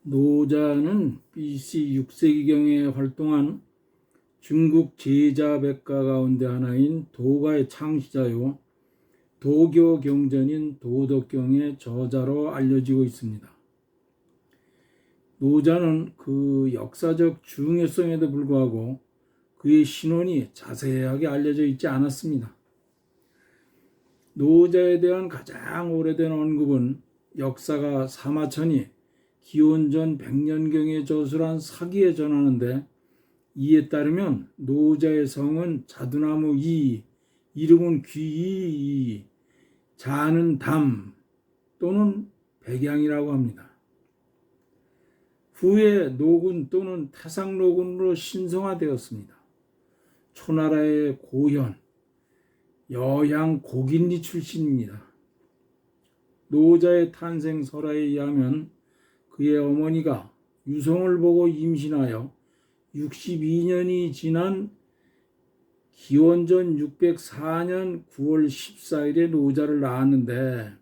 노자는 BC 6세기경에 활동한 중국 제자백가 가운데 하나인 도가의 창시자요, 도교 경전인 도덕경의 저자로 알려지고 있습니다. 노자는 그 역사적 중요성에도 불구하고 그의 신원이 자세하게 알려져 있지 않았습니다. 노자에 대한 가장 오래된 언급은 역사가 사마천이 기원전 100년경에 저술한 사기에 전하는데, 이에 따르면 노자의 성은 자두나무 이, 이름은 귀이, 자는 담 또는 백양이라고 합니다. 후에 노군 또는 태상노군으로 신성화되었습니다. 초나라의 고현, 여양 고긴리 출신입니다. 노자의 탄생 설화에 의하면 그의 어머니가 유성을 보고 임신하여 62년이 지난 기원전 604년 9월 14일에 노자를 낳았는데,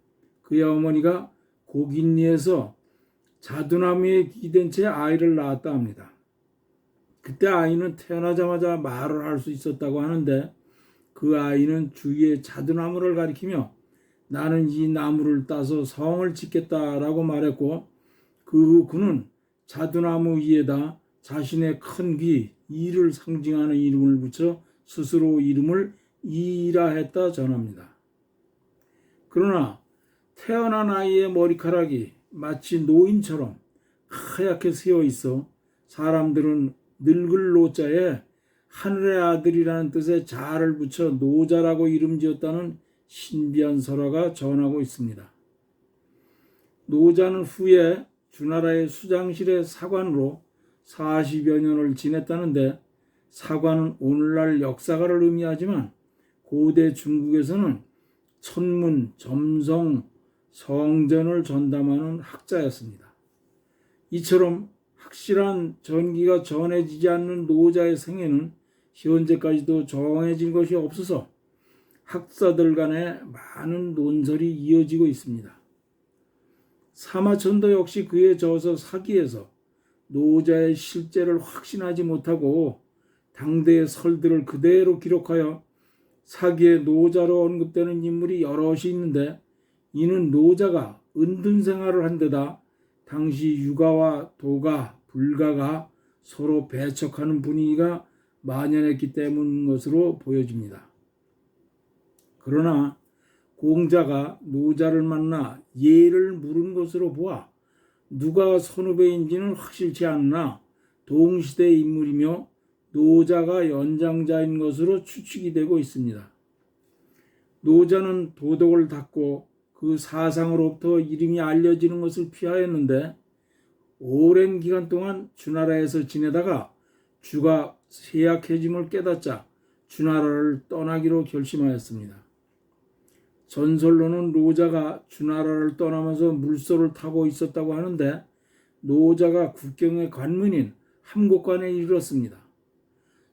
그의 어머니가 고긴리에서 자두나무에 기댄 채 아이를 낳았다 합니다. 그때 아이는 태어나자마자 말을 할 수 있었다고 하는데, 그 아이는 주위의 자두나무를 가리키며 나는 이 나무를 따서 성을 짓겠다라고 말했고, 그 후 그는 자두나무 위에다 자신의 큰 귀 이를 상징하는 이름을 붙여 스스로 이름을 이라 했다 전합니다. 그러나 태어난 아이의 머리카락이 마치 노인처럼 하얗게 새어 있어 사람들은 늙을 노자에 하늘의 아들이라는 뜻의 자를 붙여 노자라고 이름 지었다는 신비한 설화가 전하고 있습니다. 노자는 후에 주나라의 수장실의 사관으로 40여 년을 지냈다는데, 사관은 오늘날 역사가를 의미하지만 고대 중국에서는 천문, 점성, 성전을 전담하는 학자였습니다. 이처럼 확실한 전기가 전해지지 않는 노자의 생애는 현재까지도 정해진 것이 없어서 학자들 간에 많은 논설이 이어지고 있습니다. 사마천도 역시 그의 저서 사기에서 노자의 실제를 확신하지 못하고 당대의 설들을 그대로 기록하여 사기의 노자로 언급되는 인물이 여럿이 있는데, 이는 노자가 은둔 생활을 한 데다 당시 유가와 도가, 불가가 서로 배척하는 분위기가 만연했기 때문인 것으로 보여집니다. 그러나 공자가 노자를 만나 예를 물은 것으로 보아 누가 선후배인지는 확실치 않으나 동시대의 인물이며 노자가 연장자인 것으로 추측이 되고 있습니다. 노자는 도덕을 닦고 그 사상으로부터 이름이 알려지는 것을 피하였는데, 오랜 기간 동안 주나라에서 지내다가 주가 쇠약해짐을 깨닫자 주나라를 떠나기로 결심하였습니다. 전설로는 노자가 주나라를 떠나면서 물소를 타고 있었다고 하는데, 노자가 국경의 관문인 함곡관에 이르렀습니다.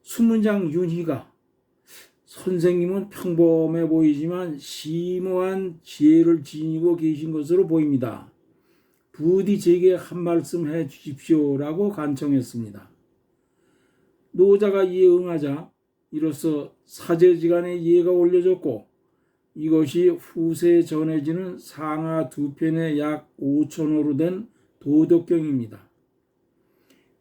수문장 윤희가 선생님은 평범해 보이지만 심오한 지혜를 지니고 계신 것으로 보입니다. 부디 제게 한 말씀 해 주십시오라고 간청했습니다. 노자가 이에 응하자 이로써 사제지간에 예가 올려졌고, 이것이 후세에 전해지는 상하 두 편의 약 5,000호로 된 도덕경입니다.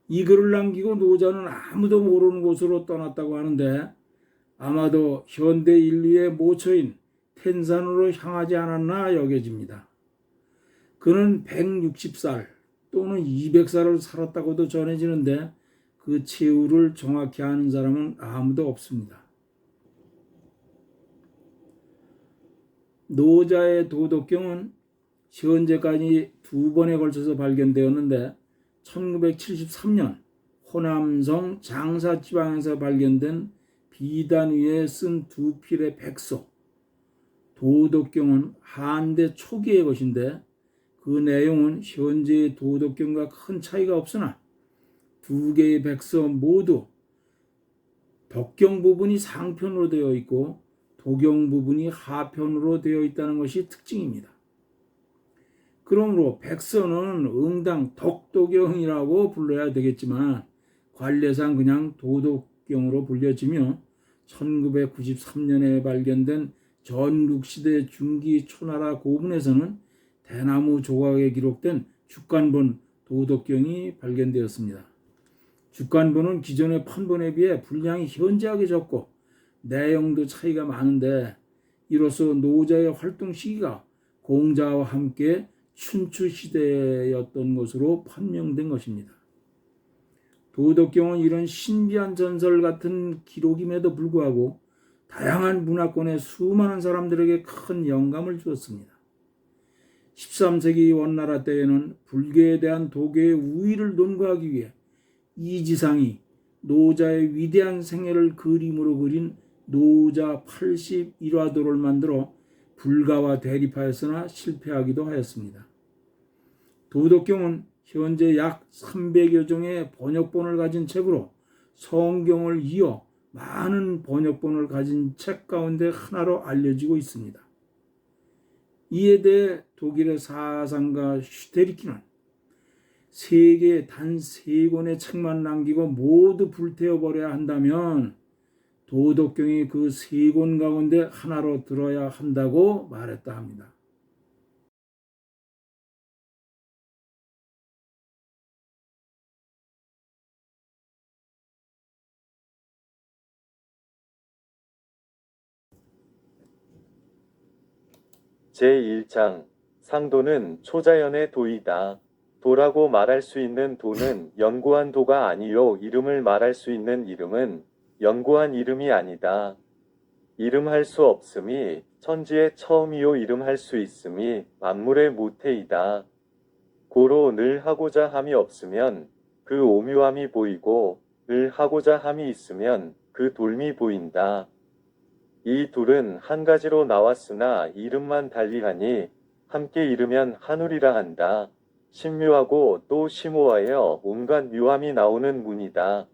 이 글을 남기고 노자는 아무도 모르는 곳으로 떠났다고 하는데, 아마도 현대 인류의 모처인 텐산으로 향하지 않았나 여겨집니다. 그는 160살 또는 200살을 살았다고도 전해지는데, 그 최후를 정확히 아는 사람은 아무도 없습니다. 노자의 도덕경은 현재까지 2번에 걸쳐서 발견되었는데, 1973년 호남성 장사지방에서 발견된 비단 위에 쓴 2필의 백서 도덕경은 한대 초기의 것인데, 그 내용은 현재의 도덕경과 큰 차이가 없으나 2개의 백서 모두 덕경 부분이 상편으로 되어 있고 도경 부분이 하편으로 되어 있다는 것이 특징입니다. 그러므로 백선은 응당 덕도경이라고 불러야 되겠지만 관례상 그냥 도덕경으로 불려지며 1993년에 발견된 전국시대 중기 초나라 고문에서는 대나무 조각에 기록된 죽간본 도덕경이 발견되었습니다. 죽간본은 기존의 판본에 비해 분량이 현저하게 적고 내용도 차이가 많은데 이로써 노자의 활동 시기가 공자와 함께 춘추 시대였던 것으로 판명된 것입니다. 도덕경은 이런 신비한 전설 같은 기록임에도 불구하고 다양한 문화권의 수많은 사람들에게 큰 영감을 주었습니다. 13세기 원나라 때에는 불교에 대한 도교의 우위를 논거하기 위해 이지상이 노자의 위대한 생애를 그림으로 그린 노자 81화도를 만들어 불가와 대립하였으나 실패하기도 하였습니다. 도덕경은 현재 약 300여 종의 번역본을 가진 책으로 성경을 이어 많은 번역본을 가진 책 가운데 하나로 알려지고 있습니다. 이에 대해 독일의 사상가 슈테리키는 세계에 단 3권의 책만 남기고 모두 불태워버려야 한다면 도덕경이 그 3권 가운데 하나로 들어야 한다고 말했다 합니다. 제1장 상도는 초자연의 도이다. 도라고 말할 수 있는 도는 연구한 도가 아니요 이름을 말할 수 있는 이름은 연구한 이름이 아니다. 이름할 수 없음이 천지의 처음이요 이름할 수 있음이 만물의 모태이다. 고로 늘 하고자 함이 없으면 그 오묘함이 보이고 늘 하고자 함이 있으면 그 돌미 보인다. 이 둘은 한 가지로 나왔으나 이름만 달리하니 함께 이르면 하늘이라 한다. 신묘하고 또 심오하여 온갖 묘함이 나오는 문이다.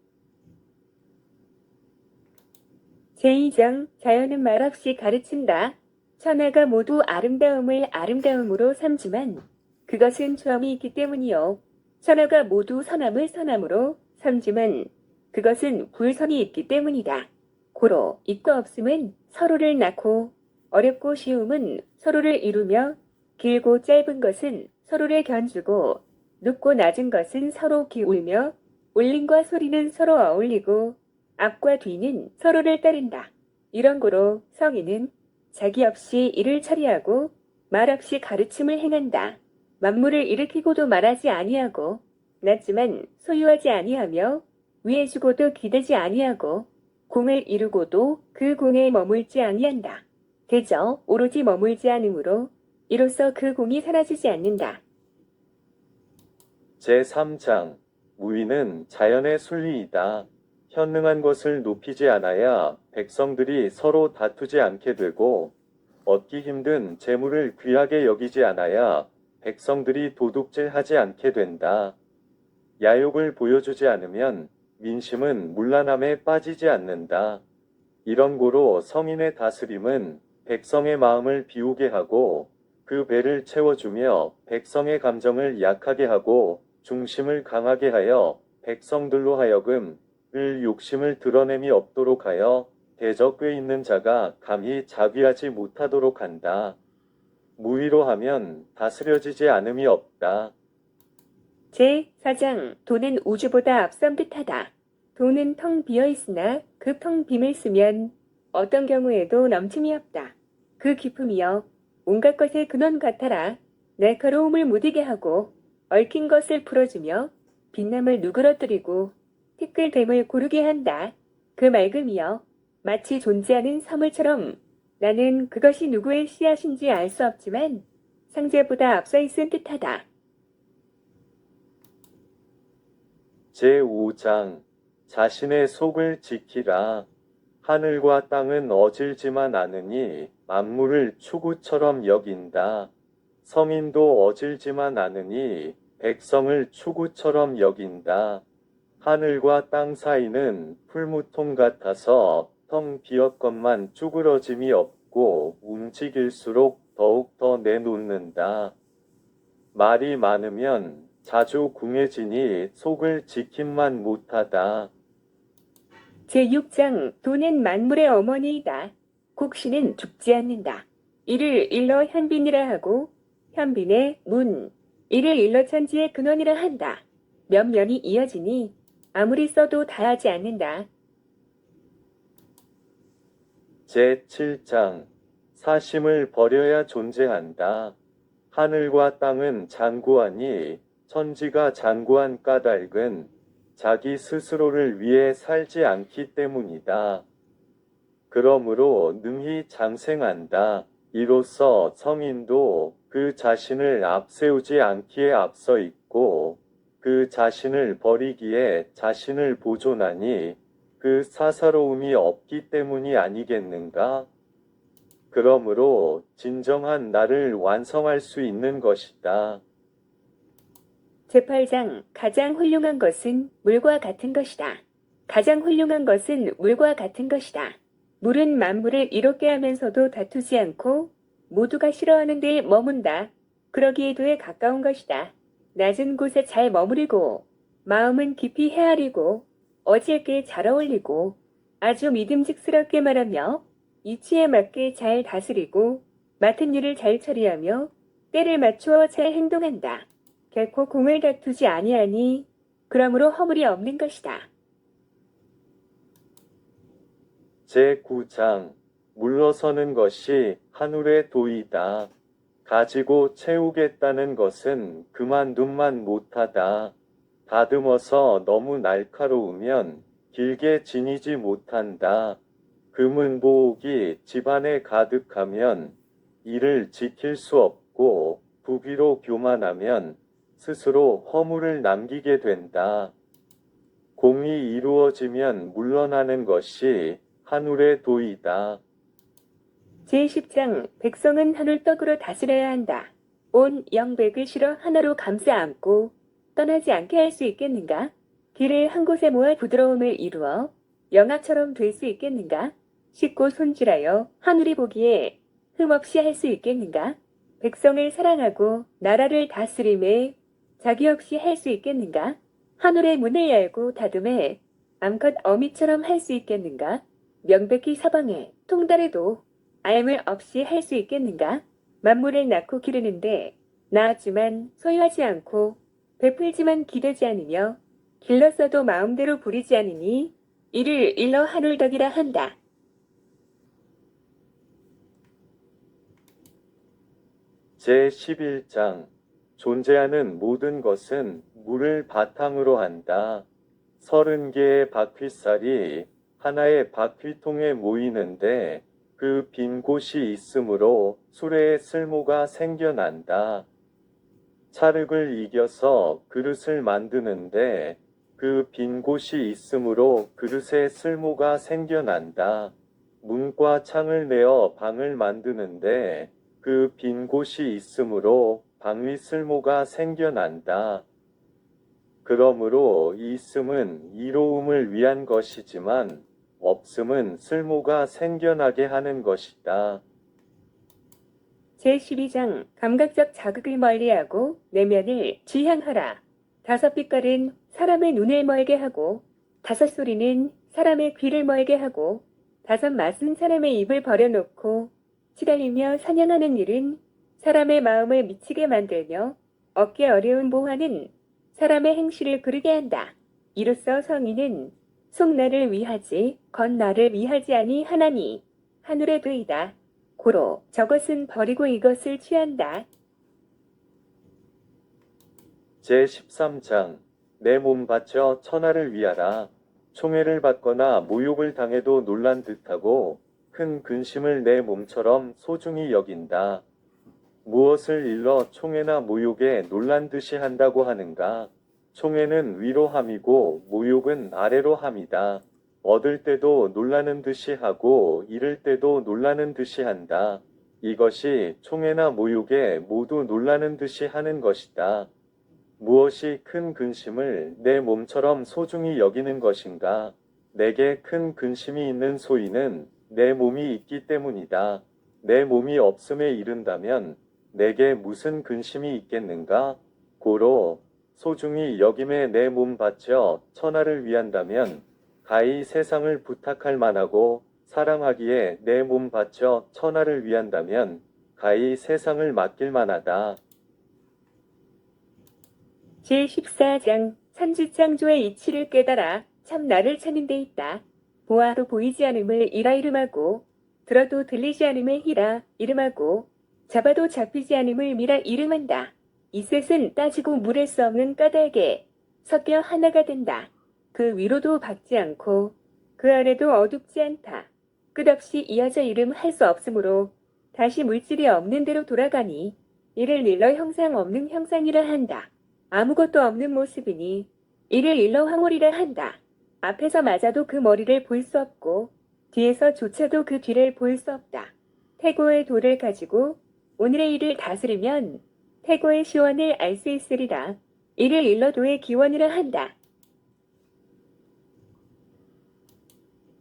제2장 자연은 말없이 가르친다. 천하가 모두 아름다움을 아름다움으로 삼지만 그것은 처음이 있기 때문이요. 천하가 모두 선함을 선함으로 삼지만 그것은 불선이 있기 때문이다. 고로 있고 없음은 서로를 낳고 어렵고 쉬움은 서로를 이루며 길고 짧은 것은 서로를 견주고 높고 낮은 것은 서로 기울며 울림과 소리는 서로 어울리고 앞과 뒤는 서로를 따른다. 이런 고로 성인은 자기 없이 일을 처리하고 말 없이 가르침을 행한다. 만물을 일으키고도 말하지 아니하고 낮지만 소유하지 아니하며 위에 주고도 기대지 아니하고 공을 이루고도 그 공에 머물지 아니한다. 그저 오로지 머물지 않으므로 이로써 그 공이 사라지지 않는다. 제3장 무위는 자연의 순리이다. 현능한 것을 높이지 않아야 백성들이 서로 다투지 않게 되고 얻기 힘든 재물을 귀하게 여기지 않아야 백성들이 도둑질하지 않게 된다. 야욕을 보여주지 않으면 민심은 문란함에 빠지지 않는다. 이런 고로 성인의 다스림은 백성의 마음을 비우게 하고 그 배를 채워주며 백성의 감정을 약하게 하고 중심을 강하게 하여 백성들로 하여금 을 욕심을 드러냄이 없도록 하여 대적에 있는 자가 감히 자귀하지 못하도록 한다. 무위로 하면 다스려지지 않음이 없다. 제4장 도는 우주보다 앞선 듯하다. 도는 텅 비어있으나 그 텅 빔을 쓰면 어떤 경우에도 넘침이 없다. 그 깊음이여 온갖 것의 근원 같아라. 날카로움을 무디게 하고 얽힌 것을 풀어주며 빛남을 누그러뜨리고 티끌됨을 고르게 한다. 그 맑음이여 마치 존재하는 사물처럼 나는 그것이 누구의 씨앗인지 알 수 없지만 상제보다 앞서 있은 듯하다. 제5장 자신의 속을 지키라. 하늘과 땅은 어질지만 않으니 만물을 추구처럼 여긴다. 성인도 어질지만 않으니 백성을 추구처럼 여긴다. 하늘과 땅 사이는 풀무통 같아서 텅 비었건만 쭈그러짐이 없고 움직일수록 더욱 더 내놓는다. 말이 많으면 자주 궁해지니 속을 지킴만 못하다. 제6장 돈은 만물의 어머니이다. 곡신은 죽지 않는다. 이를 일러 현빈이라 하고 현빈의 문, 이를 일러 천지의 근원이라 한다. 몇 면이 이어지니 아무리 써도 다하지 않는다. 제7장 사심을 버려야 존재한다. 하늘과 땅은 장구하니 천지가 장구한 까닭은 자기 스스로를 위해 살지 않기 때문이다. 그러므로 능히 장생한다. 이로써 성인도 그 자신을 앞세우지 않기에 앞서 있고 그 자신을 버리기에 자신을 보존하니 그 사사로움이 없기 때문이 아니겠는가? 그러므로 진정한 나를 완성할 수 있는 것이다. 제8장 가장 훌륭한 것은 물과 같은 것이다. 가장 훌륭한 것은 물과 같은 것이다. 물은 만물을 이롭게 하면서도 다투지 않고 모두가 싫어하는 데에 머문다. 그러기에도에 가까운 것이다. 낮은 곳에 잘 머무르고 마음은 깊이 헤아리고 어질게 잘 어울리고 아주 믿음직스럽게 말하며 이치에 맞게 잘 다스리고 맡은 일을 잘 처리하며 때를 맞추어 잘 행동한다. 결코 공을 다투지 아니하니 그러므로 허물이 없는 것이다. 제9장 물러서는 것이 하늘의 도이다. 가지고 채우겠다는 것은 그만둔만 못하다. 다듬어서 너무 날카로우면 길게 지니지 못한다. 금은보옥이 집안에 가득하면 이를 지킬 수 없고 부귀로 교만하면 스스로 허물을 남기게 된다. 공이 이루어지면 물러나는 것이 하늘의 도이다. 제10장 백성은 하늘 떡으로 다스려야 한다. 온 영백을 실어 하나로 감싸 안고 떠나지 않게 할 수 있겠는가? 길을 한 곳에 모아 부드러움을 이루어 영아처럼 될 수 있겠는가? 씻고 손질하여 하늘이 보기에 흠없이 할 수 있겠는가? 백성을 사랑하고 나라를 다스림에 자기 없이 할 수 있겠는가? 하늘의 문을 열고 닫음에 암컷 어미처럼 할 수 있겠는가? 명백히 사방에 통달해도 알물 없이 할 수 있겠는가? 만물을 낳고 기르는데 낳았지만 소유하지 않고 베풀지만 기대지 않으며 길렀어도 마음대로 부리지 않으니 이를 일러 하늘덕이라 한다. 제11장 존재하는 모든 것은 물을 바탕으로 한다. 30개의 바퀴살이 하나의 바퀴통에 모이는데 그 빈 곳이 있으므로 수레의 쓸모가 생겨난다. 찰흙을 이겨서 그릇을 만드는데 그 빈 곳이 있으므로 그릇의 쓸모가 생겨난다. 문과 창을 내어 방을 만드는데 그 빈 곳이 있으므로 방의 쓸모가 생겨난다. 그러므로 있음은 이로움을 위한 것이지만 없음은 쓸모가 생겨나게 하는 것이다. 제12장 감각적 자극을 멀리하고 내면을 지향하라. 5빛깔은 사람의 눈을 멀게 하고 5소리는 사람의 귀를 멀게 하고 5맛은 사람의 입을 버려놓고 시달리며 사냥하는 일은 사람의 마음을 미치게 만들며 얻기 어려운 보화는 사람의 행실을 그르게 한다. 이로써 성인은 속나를 위하지 겉나를 위하지 아니하나니 하늘의 도이다. 고로 저것은 버리고 이것을 취한다. 제13장 내 몸 바쳐 천하를 위하라. 총애를 받거나 모욕을 당해도 놀란 듯하고 큰 근심을 내 몸처럼 소중히 여긴다. 무엇을 일러 총애나 모욕에 놀란 듯이 한다고 하는가? 총애는 위로 함이고 모욕은 아래로 함이다. 얻을 때도 놀라는 듯이 하고 잃을 때도 놀라는 듯이 한다. 이것이 총애나 모욕에 모두 놀라는 듯이 하는 것이다. 무엇이 큰 근심을 내 몸처럼 소중히 여기는 것인가? 내게 큰 근심이 있는 소인은 내 몸이 있기 때문이다. 내 몸이 없음에 이른다면 내게 무슨 근심이 있겠는가? 고로 소중히 여김에 내 몸 바쳐 천하를 위한다면 가히 세상을 부탁할 만하고 사랑하기에 내 몸 바쳐 천하를 위한다면 가히 세상을 맡길 만하다. 제14장 천지창조의 이치를 깨달아 참 나를 찾는 데 있다. 보아도 보이지 않음을 이라 이름하고 들어도 들리지 않음을 히라 이름하고 잡아도 잡히지 않음을 미라 이름한다. 이 셋은 따지고 물을 수 없는 까닭에 섞여 하나가 된다. 그 위로도 박지 않고 그 아래도 어둡지 않다. 끝없이 이어져 이름할 수 없으므로 다시 물질이 없는 대로 돌아가니 이를 일러 형상 없는 형상이라 한다. 아무것도 없는 모습이니 이를 일러 황홀이라 한다. 앞에서 맞아도 그 머리를 볼 수 없고 뒤에서조차도 그 뒤를 볼 수 없다. 태고의 도를 가지고 오늘의 일을 다스리면 태고의 시원을 알 수 있으리라. 이를 일러 도의 기원이라 한다.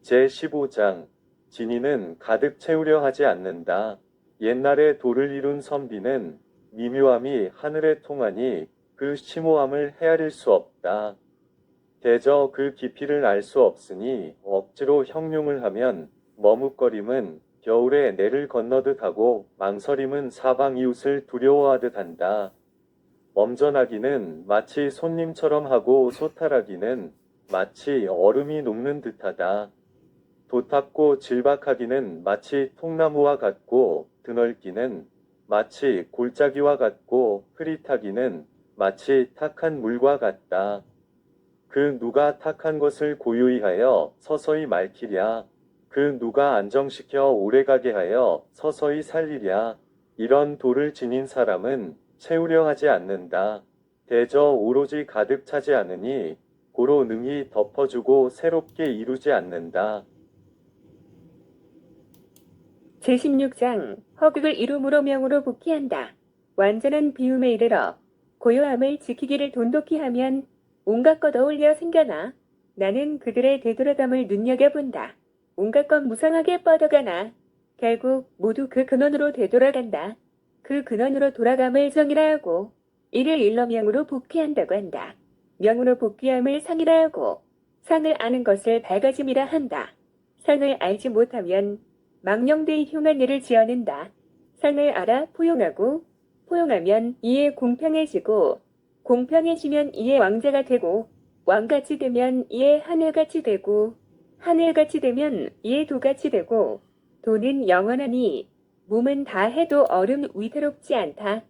제15장 진이는 가득 채우려 하지 않는다. 옛날에 도를 이룬 선비는 미묘함이 하늘에 통하니 그 심오함을 헤아릴 수 없다. 대저 그 깊이를 알 수 없으니 억지로 형용을 하면 머뭇거림은 겨울에 내를 건너듯 하고 망설임은 사방 이웃을 두려워하듯 한다. 엄전하기는 마치 손님처럼 하고 소탈하기는 마치 얼음이 녹는 듯하다. 도탑고 질박하기는 마치 통나무와 같고 드넓기는 마치 골짜기와 같고 흐릿하기는 마치 탁한 물과 같다. 그 누가 탁한 것을 고요히 하여 서서히 맑히랴. 그 누가 안정시켜 오래가게 하여 서서히 살리랴. 이런 도를 지닌 사람은 채우려 하지 않는다. 대저 오로지 가득 차지 않으니 고로 능히 덮어주고 새롭게 이루지 않는다. 제16장 허극을 이름으로 명으로 복귀한다. 완전한 비움에 이르러 고요함을 지키기를 돈독히 하면 온갖 것 어울려 생겨나 나는 그들의 되돌아감을 눈여겨본다. 온갖 것 무상하게 뻗어가나 결국 모두 그 근원으로 되돌아간다. 그 근원으로 돌아감을 정이라 하고 이를 일러 명으로 복귀한다고 한다. 명으로 복귀함을 상이라 하고 상을 아는 것을 밝아짐이라 한다. 상을 알지 못하면 망령되이 흉한 일을 지어낸다. 상을 알아 포용하고 포용하면 이에 공평해지고 공평해지면 이에 왕자가 되고 왕같이 되면 이에 하늘같이 되고 하늘같이 되면 이에 도같이 되고 도는 영원하니 몸은 다 해도 얼음 위태롭지 않다.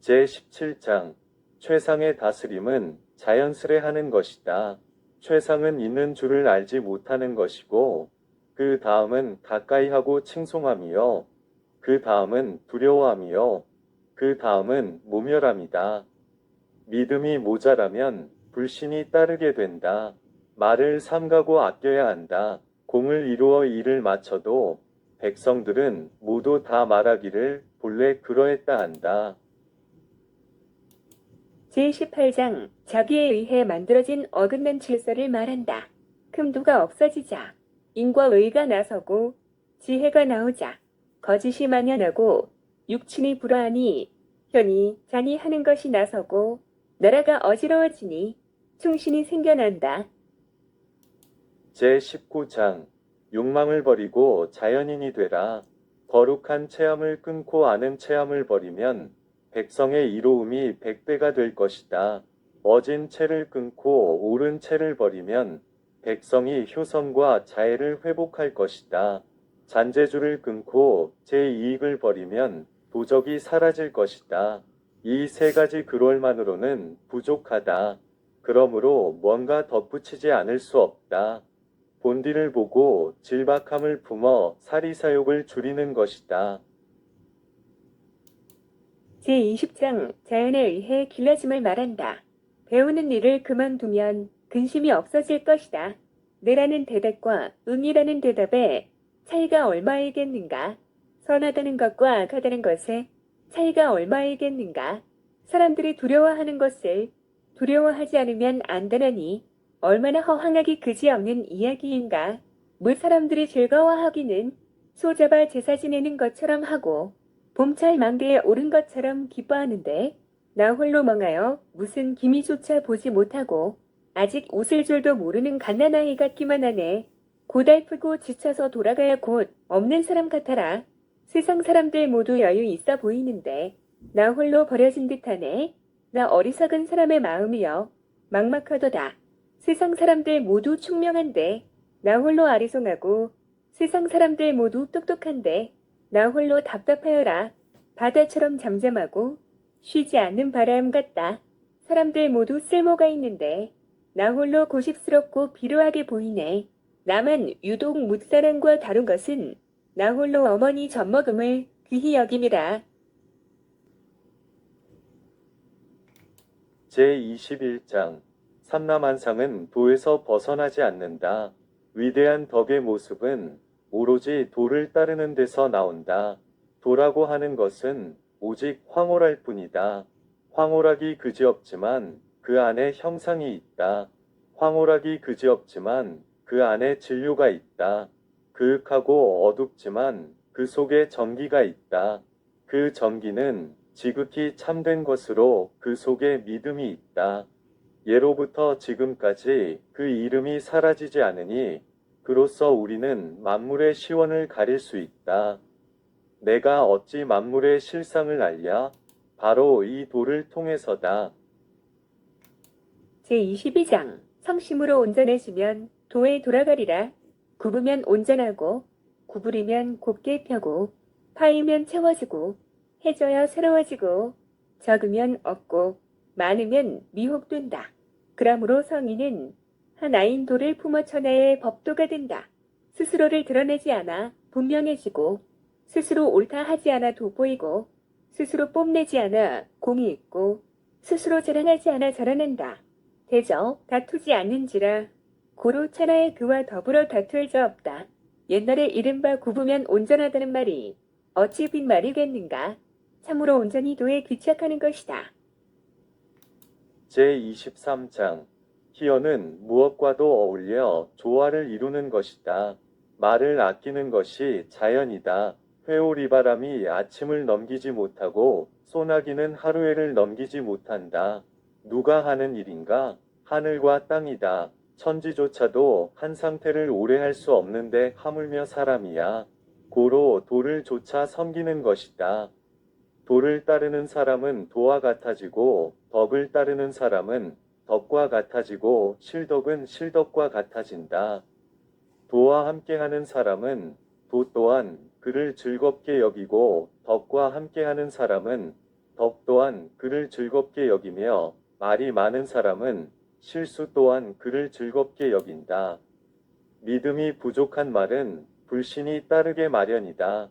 제17장 최상의 다스림은 자연스레 하는 것이다. 최상은 있는 줄을 알지 못하는 것이고 그 다음은 가까이 하고 칭송함이요. 그 다음은 두려워함이요. 그 다음은 모멸함이다. 믿음이 모자라면 불신이 따르게 된다. 말을 삼가고 아껴야 한다. 공을 이루어 일을 마쳐도 백성들은 모두 다 말하기를 본래 그러했다 한다. 제18장 자기에 의해 만들어진 어긋난 질서를 말한다. 금도가 없어지자 인과 의가 나서고 지혜가 나오자 거짓이 만연하고 육친이 불화하니 현이 잔이 하는 것이 나서고 나라가 어지러워지니 충신이 생겨난다. 제19장 욕망을 버리고 자연인이 되라. 거룩한 체함을 끊고 아는 체함을 버리면 백성의 이로움이 100배가 될 것이다. 어진 체를 끊고 옳은 체를 버리면 백성이 효성과 자애를 회복할 것이다. 잔재주를 끊고 제2익을 버리면 도적이 사라질 것이다. 이 세 가지 그럴만으로는 부족하다. 그러므로 뭔가 덧붙이지 않을 수 없다. 본디를 보고 질박함을 품어 사리사욕을 줄이는 것이다. 제20장 자연에 의해 길러짐을 말한다. 배우는 일을 그만두면 근심이 없어질 것이다. 네라는 대답과 응이라는 대답에 차이가 얼마이겠는가? 선하다는 것과 악하다는 것에 차이가 얼마이겠는가? 사람들이 두려워하는 것을 두려워하지 않으면 안 되나니 얼마나 허황하기 그지없는 이야기인가? 물 사람들이 즐거워하기는 소 잡아 제사 지내는 것처럼 하고 봄철 망대에 오른 것처럼 기뻐하는데 나 홀로 멍하여 무슨 기미조차 보지 못하고 아직 웃을 줄도 모르는 갓난아이 같기만 하네. 고달프고 지쳐서 돌아가야 곧 없는 사람 같아라. 세상 사람들 모두 여유 있어 보이는데 나 홀로 버려진 듯하네. 나 어리석은 사람의 마음이여 막막하도다. 세상 사람들 모두 총명한데 나 홀로 아리송하고 세상 사람들 모두 똑똑한데 나 홀로 답답하여라. 바다처럼 잠잠하고 쉬지 않는 바람 같다. 사람들 모두 쓸모가 있는데 나 홀로 고집스럽고 비루하게 보이네. 나만 유독 무사람과 다른 것은 나 홀로 어머니 젖먹음을 귀히 여김이라. 제21장 삼라만상은 도에서 벗어나지 않는다. 위대한 덕의 모습은 오로지 도를 따르는 데서 나온다. 도라고 하는 것은 오직 황홀할 뿐이다. 황홀하기 그지없지만 그 안에 형상이 있다. 황홀하기 그지없지만 그 안에 진료가 있다. 그윽하고 어둡지만 그 속에 전기가 있다. 그 전기는 지극히 참된 것으로 그 속에 믿음이 있다. 예로부터 지금까지 그 이름이 사라지지 않으니 그로써 우리는 만물의 시원을 가릴 수 있다. 내가 어찌 만물의 실상을 알랴? 바로 이 도를 통해서다. 제22장 성심으로 온전해지면 도에 돌아가리라. 굽으면 온전하고 구부리면 곱게 펴고 파이면 채워지고 해져야 새로워지고 적으면 없고 많으면 미혹된다. 그러므로 성인은 하나인 도를 품어 천하의 법도가 된다. 스스로를 드러내지 않아 분명해지고 스스로 옳다 하지 않아 돋보이고 스스로 뽐내지 않아 공이 있고 스스로 자랑하지 않아 자라난다. 대저 다투지 않는지라 고로 천하의 그와 더불어 다툴 자 없다. 옛날에 이른바 굽으면 온전하다는 말이 어찌 빈말이겠는가. 참으로 온전히 도에 귀착하는 것이다. 제23장 희연은 무엇과도 어울려 조화를 이루는 것이다. 말을 아끼는 것이 자연이다. 회오리바람이 아침을 넘기지 못하고 소나기는 하루해를 넘기지 못한다. 누가 하는 일인가? 하늘과 땅이다. 천지조차도 한 상태를 오래 할 수 없는데 하물며 사람이야. 고로 도를 조차 섬기는 것이다. 도를 따르는 사람은 도와 같아지고 덕을 따르는 사람은 덕과 같아지고 실덕은 실덕과 같아진다. 도와 함께하는 사람은 도 또한 그를 즐겁게 여기고 덕과 함께하는 사람은 덕 또한 그를 즐겁게 여기며 말이 많은 사람은 실수 또한 그를 즐겁게 여긴다. 믿음이 부족한 말은 불신이 따르게 마련이다.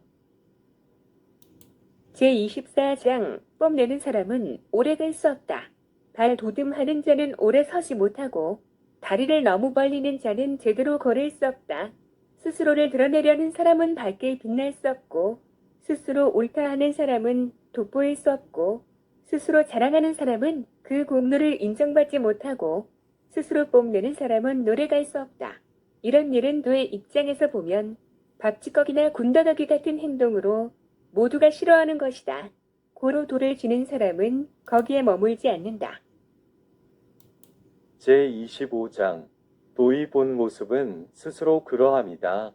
제24장 뽐내는 사람은 오래 갈 수 없다. 발 도듬하는 자는 오래 서지 못하고 다리를 너무 벌리는 자는 제대로 걸을 수 없다. 스스로를 드러내려는 사람은 밝게 빛날 수 없고 스스로 옳다 하는 사람은 돋보일 수 없고 스스로 자랑하는 사람은 그 공로를 인정받지 못하고 스스로 뽐내는 사람은 노래 갈 수 없다. 이런 일은 도의 입장에서 보면 밥찌꺼기나 군더더기 같은 행동으로 모두가 싫어하는 것이다. 고로 도를 지는 사람은 거기에 머물지 않는다. 제25장 도의 본 모습은 스스로 그러함이다.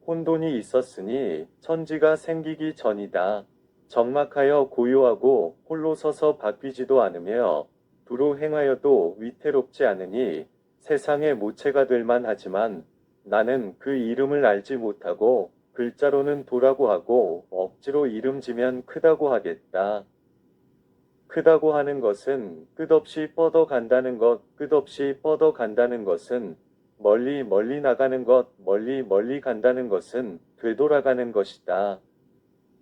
혼돈이 있었으니 천지가 생기기 전이다. 적막하여 고요하고 홀로 서서 바뀌지도 않으며 두루 행하여도 위태롭지 않으니 세상의 모체가 될 만하지만 나는 그 이름을 알지 못하고 글자로는 도라고 하고 억지로 이름지면 크다고 하겠다. 크다고 하는 것은 끝없이 뻗어간다는 것, 끝없이 뻗어간다는 것은 멀리 멀리 나가는 것, 멀리 멀리 간다는 것은 되돌아가는 것이다.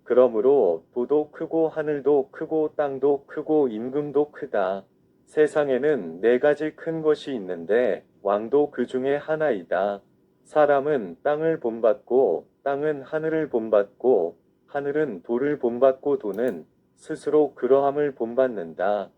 그러므로 도도 크고 하늘도 크고 땅도 크고 임금도 크다. 세상에는 네 가지 큰 것이 있는데 왕도 그 중에 하나이다. 사람은 땅을 본받고 땅은 하늘을 본받고 하늘은 도를 본받고 도는 스스로 그러함을 본받는다.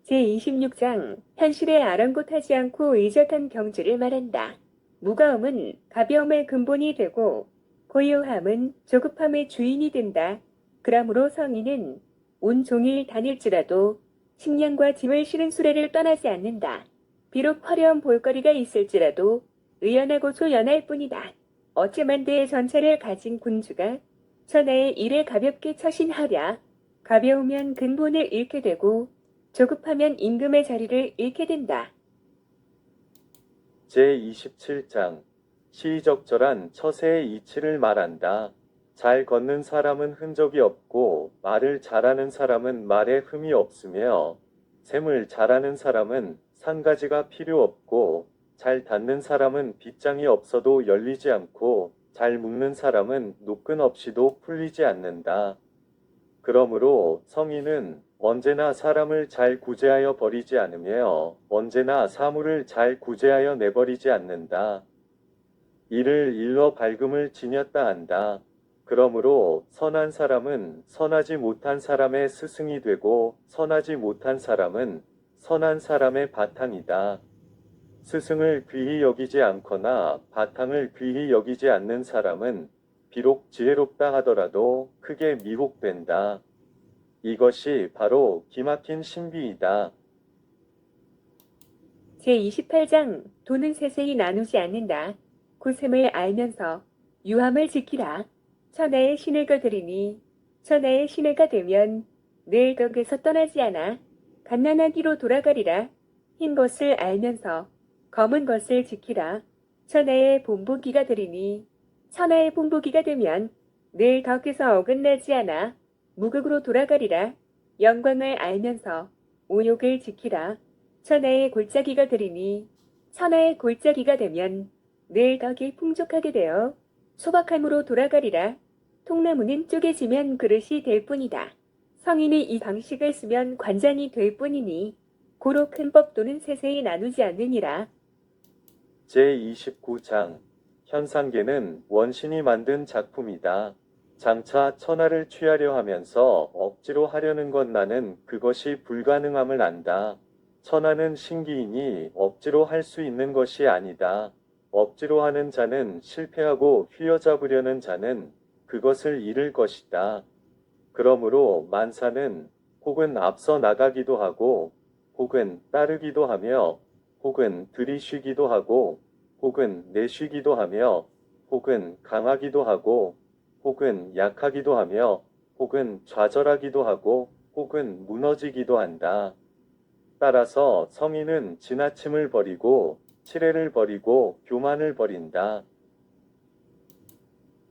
제26장 현실에 아랑곳하지 않고 의젓한 경주를 말한다. 무거움은 가벼움의 근본이 되고 고요함은 조급함의 주인이 된다. 그러므로 성인은 온종일 다닐지라도 식량과 짐을 실은 수레를 떠나지 않는다. 비록 화려한 볼거리가 있을지라도 의연하고소 연할 뿐이다. 어찌만대의 전차를 가진 군주가 천하의 일에 가볍게 처신하랴. 가벼우면 근본을 잃게 되고 조급하면 임금의 자리를 잃게 된다. 제27장 시의적절한 처세의 이치를 말한다. 잘 걷는 사람은 흔적이 없고 말을 잘하는 사람은 말에 흠이 없으며 셈을 잘하는 사람은 상가지가 필요 없고 잘 닫는 사람은 빗장이 없어도 열리지 않고 잘 묶는 사람은 노끈 없이도 풀리지 않는다. 그러므로 성인은 언제나 사람을 잘 구제하여 버리지 않으며 언제나 사물을 잘 구제하여 내버리지 않는다. 이를 일러 밝음을 지녔다 한다. 그러므로 선한 사람은 선하지 못한 사람의 스승이 되고 선하지 못한 사람은 선한 사람의 바탕이다. 스승을 귀히 여기지 않거나 바탕을 귀히 여기지 않는 사람은 비록 지혜롭다 하더라도 크게 미혹된다. 이것이 바로 기막힌 신비이다. 제28장 돈은 세세히 나누지 않는다. 구셈을 알면서 유함을 지키라. 천하의 신뢰가 되리니 천하의 신뢰가 되면 늘 덕에서 떠나지 않아 갓난아기로 돌아가리라. 흰 것을 알면서 검은 것을 지키라. 천하의 본보기가 되리니 천하의 본보기가 되면 늘 덕에서 어긋나지 않아 무극으로 돌아가리라. 영광을 알면서 오욕을 지키라. 천하의 골짜기가 되리니 천하의 골짜기가 되면 늘 덕이 풍족하게 되어 소박함으로 돌아가리라. 통나무는 쪼개지면 그릇이 될 뿐이다. 성인이 이 방식을 쓰면 관장이 될 뿐이니 고로 큰 법도는 세세히 나누지 않느니라. 제29장 현상계는 원신이 만든 작품이다. 장차 천하를 취하려 하면서 억지로 하려는 건 나는 그것이 불가능함을 안다. 천하는 신기이니 억지로 할 수 있는 것이 아니다. 억지로 하는 자는 실패하고 휘어잡으려는 자는 그것을 잃을 것이다. 그러므로 만사는 혹은 앞서 나가기도 하고 혹은 따르기도 하며 혹은 들이쉬기도 하고 혹은 내쉬기도 하며 혹은 강하기도 하고 혹은 약하기도 하며 혹은 좌절하기도 하고 혹은 무너지기도 한다. 따라서 성인은 지나침을 버리고 치레를 버리고 교만을 버린다.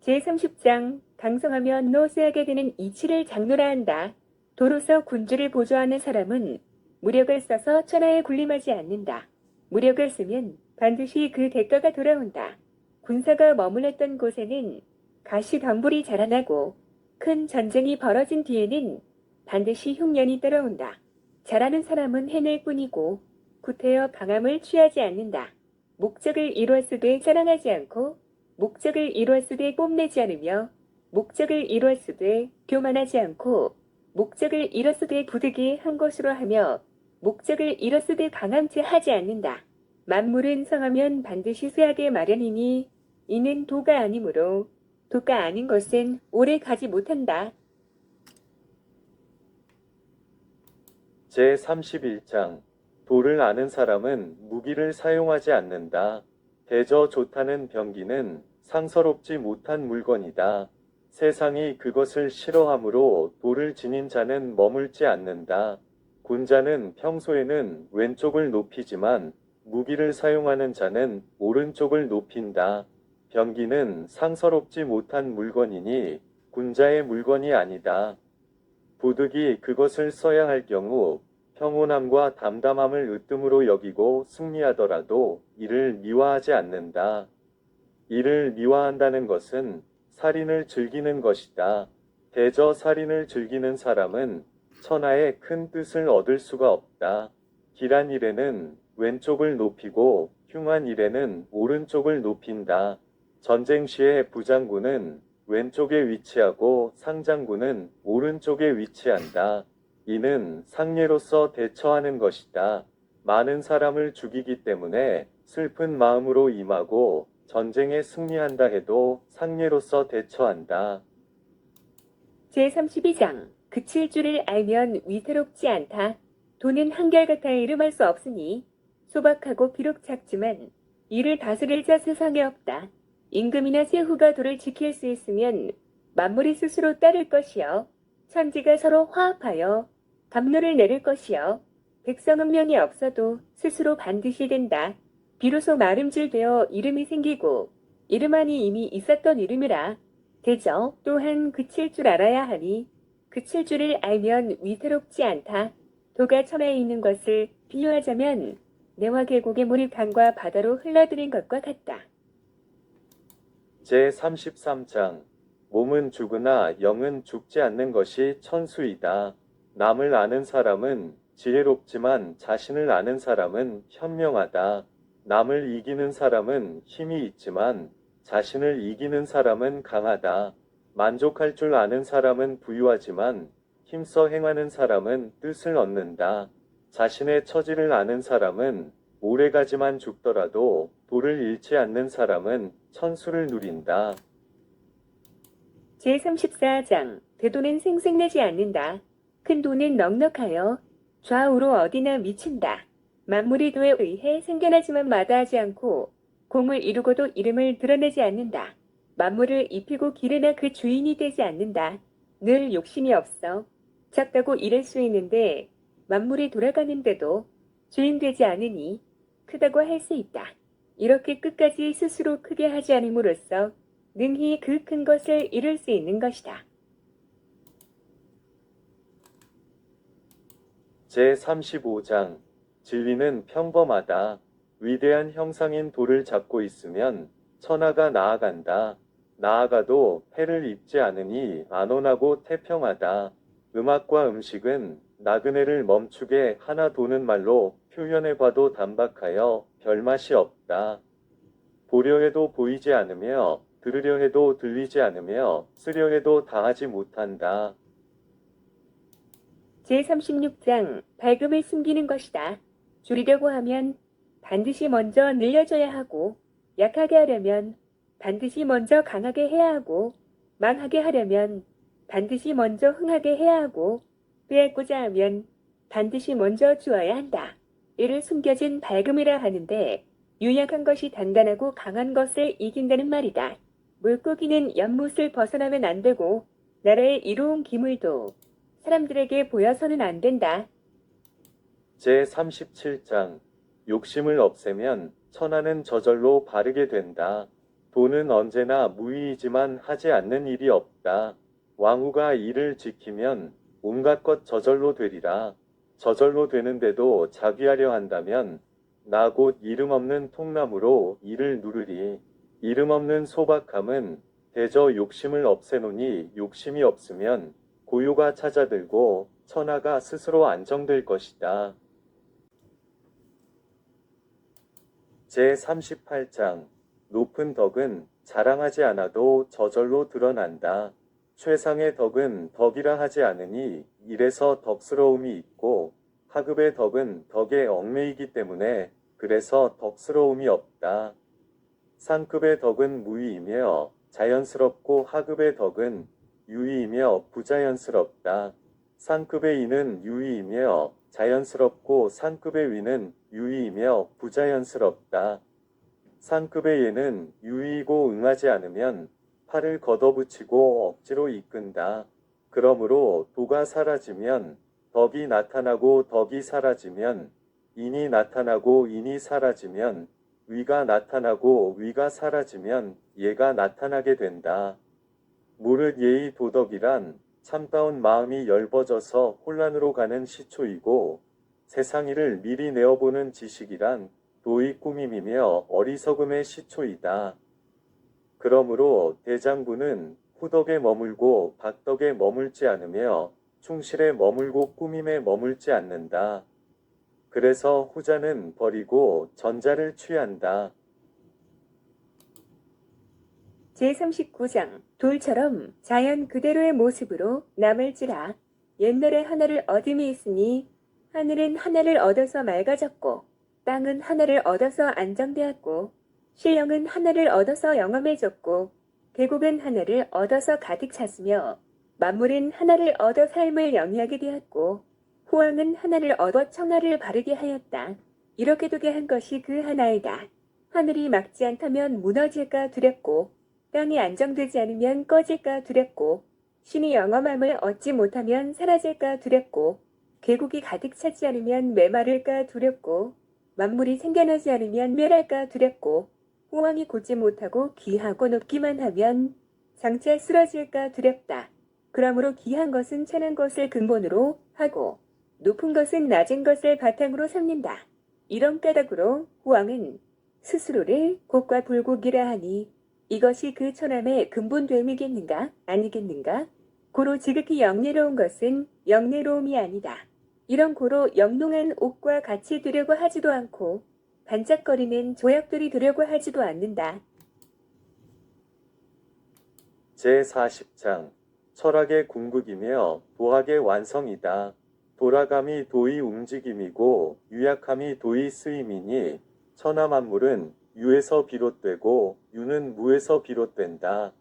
제30장 강성하면 노쇠하게 되는 이치를 장로라 한다. 도로서 군주를 보조하는 사람은 무력을 써서 천하에 군림하지 않는다. 무력을 쓰면 반드시 그 대가가 돌아온다. 군사가 머물렀던 곳에는 가시덤불이 자라나고 큰 전쟁이 벌어진 뒤에는 반드시 흉년이 따라온다. 잘하는 사람은 해낼 뿐이고 구태여 강함을 취하지 않는다. 목적을 이루었으되 자랑하지 않고 목적을 이루었으되 뽐내지 않으며 목적을 이루었으되 교만하지 않고 목적을 이뤘으되 부득이 한 것으로 하며 목적을 이뤘으되 강함치 하지 않는다. 만물은 성하면 반드시 쇠하게 마련이니 이는 도가 아니므로 도가 아닌 것은 오래 가지 못한다. 제31장 도를 아는 사람은 무기를 사용하지 않는다. 대저 좋다는 병기는 상서롭지 못한 물건이다. 세상이 그것을 싫어하므로 도를 지닌 자는 머물지 않는다. 군자는 평소에는 왼쪽을 높이지만 무기를 사용하는 자는 오른쪽을 높인다. 병기는 상서롭지 못한 물건이니 군자의 물건이 아니다. 부득이 그것을 써야 할 경우 평온함과 담담함을 으뜸으로 여기고 승리하더라도 이를 미화하지 않는다. 이를 미화한다는 것은 살인을 즐기는 것이다. 대저 살인을 즐기는 사람은 천하의 큰 뜻을 얻을 수가 없다. 길한 일에는 왼쪽을 높이고 흉한 일에는 오른쪽을 높인다. 전쟁 시에 부장군은 왼쪽에 위치하고 상장군은 오른쪽에 위치한다. 이는 상례로서 대처하는 것이다. 많은 사람을 죽이기 때문에 슬픈 마음으로 임하고 전쟁에 승리한다 해도 상례로서 대처한다. 제32장 그칠 줄을 알면 위태롭지 않다. 돈은 한결같아 이름할 수 없으니 소박하고 비록 작지만 이를 다스릴 자 세상에 없다. 임금이나 세후가 도를 지킬 수 있으면 만물이 스스로 따를 것이요 천지가 서로 화합하여 담론을 내릴 것이요 백성은 명이 없어도 스스로 반드시 된다. 비로소 마름질되어 이름이 생기고 이름 안이 이미 있었던 이름이라 되죠. 또한 그칠 줄 알아야 하니 그칠 줄을 알면 위태롭지 않다. 도가 천하에 있는 것을 비유하자면 내와 계곡의 물이 강과 바다로 흘러들인 것과 같다. 제33장 몸은 죽으나 영은 죽지 않는 것이 천수이다. 남을 아는 사람은 지혜롭지만 자신을 아는 사람은 현명하다. 남을 이기는 사람은 힘이 있지만 자신을 이기는 사람은 강하다. 만족할 줄 아는 사람은 부유하지만 힘써 행하는 사람은 뜻을 얻는다. 자신의 처지를 아는 사람은 오래가지만 죽더라도 도를 잃지 않는 사람은 천수를 누린다. 제34장 대도는 생색내지 않는다. 큰 돈은 넉넉하여 좌우로 어디나 미친다. 만물이 도에 의해 생겨나지만 마다하지 않고 공을 이루고도 이름을 드러내지 않는다. 만물을 입히고 기르나 그 주인이 되지 않는다. 늘 욕심이 없어. 작다고 이럴 수 있는데 만물이 돌아가는데도 주인 되지 않으니 크다고 할 수 있다. 이렇게 끝까지 스스로 크게 하지 않음으로써 능히 그 큰 것을 이룰 수 있는 것이다. 제35장 진리는 평범하다. 위대한 형상인 돌을 잡고 있으면 천하가 나아간다. 나아가도 폐를 입지 않으니 안온하고 태평하다. 음악과 음식은 나그네를 멈추게 하나 도는 말로 표현해봐도 단박하여 별맛이 없다. 보려 해도 보이지 않으며 들으려 해도 들리지 않으며 쓰려 해도 다하지 못한다. 제36장 밝음을 숨기는 것이다. 줄이려고 하면 반드시 먼저 늘려줘야 하고 약하게 하려면 반드시 먼저 강하게 해야 하고 망하게 하려면 반드시 먼저 흥하게 해야 하고 빼앗고자 하면 반드시 먼저 주어야 한다. 이를 숨겨진 밝음이라 하는데 유약한 것이 단단하고 강한 것을 이긴다는 말이다. 물고기는 연못을 벗어나면 안 되고 나라의 이로운 기물도 사람들에게 보여서는 안 된다. 제37장 욕심을 없애면 천하는 저절로 바르게 된다. 돈은 언제나 무의이지만 하지 않는 일이 없다. 왕후가 이를 지키면 온갖 것 저절로 되리라. 저절로 되는데도 자귀하려 한다면 나 곧 이름 없는 통나무로 이를 누르리. 이름 없는 소박함은 대저 욕심을 없애노니 욕심이 없으면 고요가 찾아들고 천하가 스스로 안정될 것이다. 제38장 높은 덕은 자랑하지 않아도 저절로 드러난다. 최상의 덕은 덕이라 하지 않으니 이래서 덕스러움이 있고 하급의 덕은 덕에 얽매이기 때문에 그래서 덕스러움이 없다. 상급의 덕은 무의이며 자연스럽고 하급의 덕은 유의이며 부자연스럽다. 상급의 이는 유의이며 자연스럽고 상급의 위는 유의이며 부자연스럽다. 상급의 예는 유의이고 응하지 않으면 팔을 걷어붙이고 억지로 이끈다. 그러므로 도가 사라지면 덕이 나타나고 덕이 사라지면 인이 나타나고 인이 사라지면 위가 나타나고 위가 사라지면 예가 나타나게 된다. 무릇 예의 도덕이란 참다운 마음이 열버져서 혼란으로 가는 시초이고 세상 일을 미리 내어보는 지식이란 도의 꾸밈이며 어리석음의 시초이다. 그러므로 대장부는 후덕에 머물고 박덕에 머물지 않으며 충실에 머물고 꾸밈에 머물지 않는다. 그래서 후자는 버리고 전자를 취한다. 제39장 돌처럼 자연 그대로의 모습으로 남을지라. 옛날에 하나를 얻음이 있으니 하늘은 하나를 얻어서 맑아졌고 땅은 하나를 얻어서 안정되었고 신령은 하나를 얻어서 영험해졌고 계곡은 하나를 얻어서 가득 찼으며 만물은 하나를 얻어 삶을 영위하게 되었고 후왕은 하나를 얻어 청하를 바르게 하였다. 이렇게 되게 한 것이 그 하나이다. 하늘이 막지 않다면 무너질까 두렵고 땅이 안정되지 않으면 꺼질까 두렵고 신이 영험함을 얻지 못하면 사라질까 두렵고 계곡이 가득 차지 않으면 메마를까 두렵고 만물이 생겨나지 않으면 멸할까 두렵고 호황이 곧지 못하고 귀하고 높기만 하면 장차 쓰러질까 두렵다. 그러므로 귀한 것은 찬한 것을 근본으로 하고 높은 것은 낮은 것을 바탕으로 삼는다. 이런 까닭으로 호황은 스스로를 곡과 불곡이라 하니 이것이 그 천함의 근본됨이겠는가 아니겠는가? 고로 지극히 영예로운 것은 영예로움이 아니다. 이런 고로 영롱한 옷과 같이 되려고 하지도 않고 반짝거리는 조약돌이 되려고 하지도 않는다. 제40장 철학의 궁극이며 도학의 완성이다. 돌아감이 도의 움직임이고 유약함이 도의 쓰임이니 천하 만물은 유에서 비롯되고 유는 무에서 비롯된다.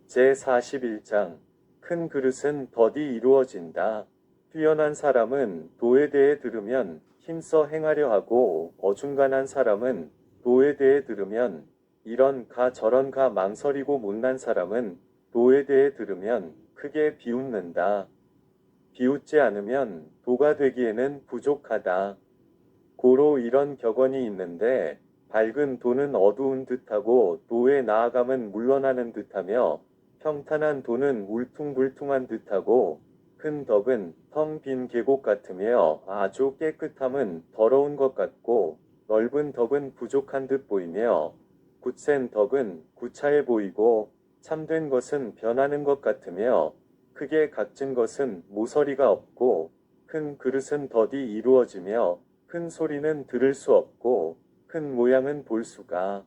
제41장 큰 그릇은 더디 이루어진다. 뛰어난 사람은 도에 대해 들으면 힘써 행하려 하고 어중간한 사람은 도에 대해 들으면 이런가 저런가 망설이고 못난 사람은 도에 대해 들으면 크게 비웃는다. 비웃지 않으면 도가 되기에는 부족하다. 고로 이런 격언이 있는데 밝은 도는 어두운 듯하고 도에 나아감은 물러나는 듯하며 평탄한 도는 울퉁불퉁한 듯하고 큰 덕은 텅 빈 계곡 같으며 아주 깨끗함은 더러운 것 같고 넓은 덕은 부족한 듯 보이며 굳센 덕은 구차해 보이고 참된 것은 변하는 것 같으며 크게 각진 것은 모서리가 없고 큰 그릇은 더디 이루어지며 큰 소리는 들을 수 없고 큰 모양은 볼 수가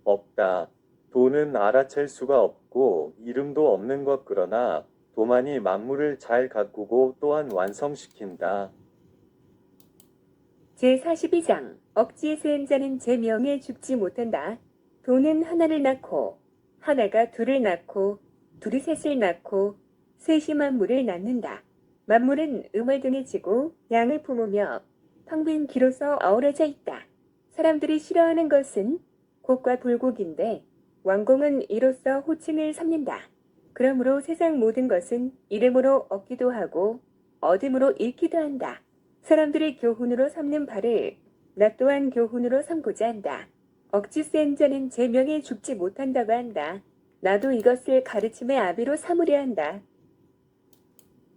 없다. 도는 알아챌 수가 없고 이름도 없는 것 그러나 도만이 만물을 잘 가꾸고 또한 완성시킨다. 제42장 억지에 세운 자는 제 명에 죽지 못한다. 도는 하나를 낳고 하나가 둘을 낳고 둘이 셋을 낳고 셋이 만물을 낳는다. 만물은 음을등해지고 양을 품으며 텅 빈 기로서 어우러져 있다. 사람들이 싫어하는 것은 곡과 불곡인데 왕공은 이로써 호칭을 삼는다. 그러므로 세상 모든 것은 이름으로 얻기도 하고 얻음으로 잃기도 한다. 사람들이 교훈으로 삼는 바를 나 또한 교훈으로 삼고자 한다. 억지 센 자는 제 명에 죽지 못한다고 한다. 나도 이것을 가르침의 아비로 삼으려 한다.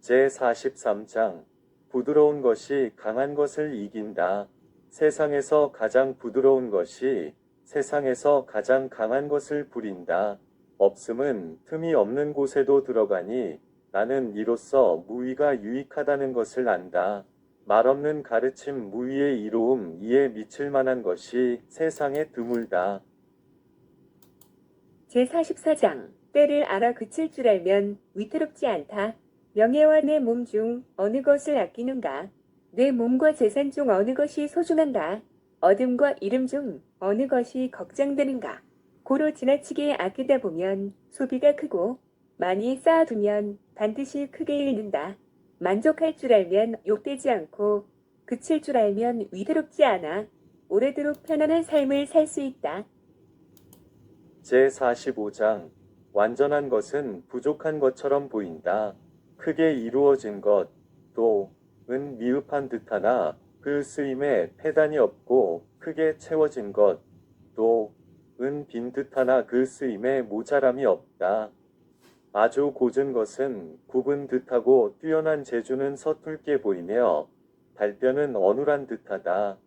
제43장 부드러운 것이 강한 것을 이긴다. 세상에서 가장 부드러운 것이 세상에서 가장 강한 것을 부린다. 없음은 틈이 없는 곳에도 들어가니 나는 이로써 무위가 유익하다는 것을 안다. 말없는 가르침 무위의 이로움 이에 미칠 만한 것이 세상에 드물다. 제44장 때를 알아 그칠 줄 알면 위태롭지 않다. 명예와 내 몸 중 어느 것을 아끼는가? 내 몸과 재산 중 어느 것이 소중한가? 어둠과 이름 중 어느 것이 걱정되는가? 고로 지나치게 아끼다 보면 소비가 크고 많이 쌓아두면 반드시 크게 잃는다. 만족할 줄 알면 욕되지 않고 그칠 줄 알면 위태롭지 않아 오래도록 편안한 삶을 살 수 있다. 제45장 완전한 것은 부족한 것처럼 보인다. 크게 이루어진 것, 또은 미흡한 듯하나 그 쓰임에 패단이 없고 크게 채워진 것, 또은 빈 듯하나 그 쓰임에 모자람이 없다. 아주 고진 것은 굽은 듯하고 뛰어난 재주는 서툴게 보이며 달변은 어눌한 듯하다.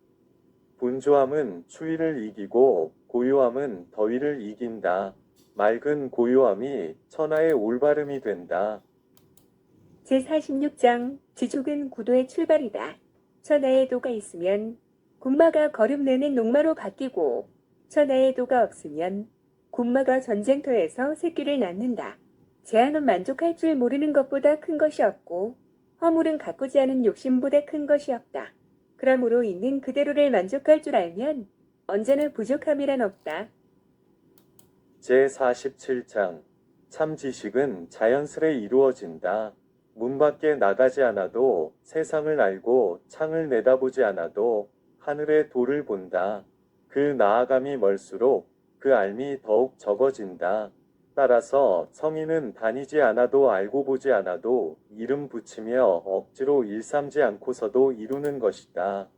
분주함은 추위를 이기고 고요함은 더위를 이긴다. 맑은 고요함이 천하의 올바름이 된다. 제46장 지족은 구도의 출발이다. 천하의 도가 있으면 군마가 거름내는 농마로 바뀌고 천하의 도가 없으면 군마가 전쟁터에서 새끼를 낳는다. 재앙은 만족할 줄 모르는 것보다 큰 것이 없고 허물은 가꾸지 않은 욕심보다 큰 것이 없다. 그러므로 있는 그대로를 만족할 줄 알면 언제나 부족함이란 없다. 제47장 참 지식은 자연스레 이루어진다. 문 밖에 나가지 않아도 세상을 알고 창을 내다보지 않아도 하늘의 도를 본다. 그 나아감이 멀수록 그 알미 더욱 적어진다. 따라서 성인은 다니지 않아도 알고 보지 않아도 이름 붙이며 억지로 일삼지 않고서도 이루는 것이다.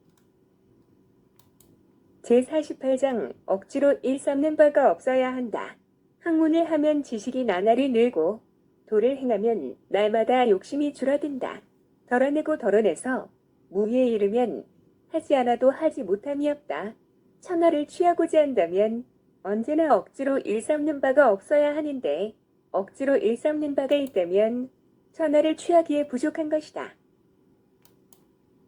제48장 억지로 일삼는 바가 없어야 한다. 학문을 하면 지식이 나날이 늘고 도를 행하면 날마다 욕심이 줄어든다. 덜어내고 덜어내서 무위에 이르면 하지 않아도 하지 못함이 없다. 천하를 취하고자 한다면 언제나 억지로 일삼는 바가 없어야 하는데 억지로 일삼는 바가 있다면 천하를 취하기에 부족한 것이다.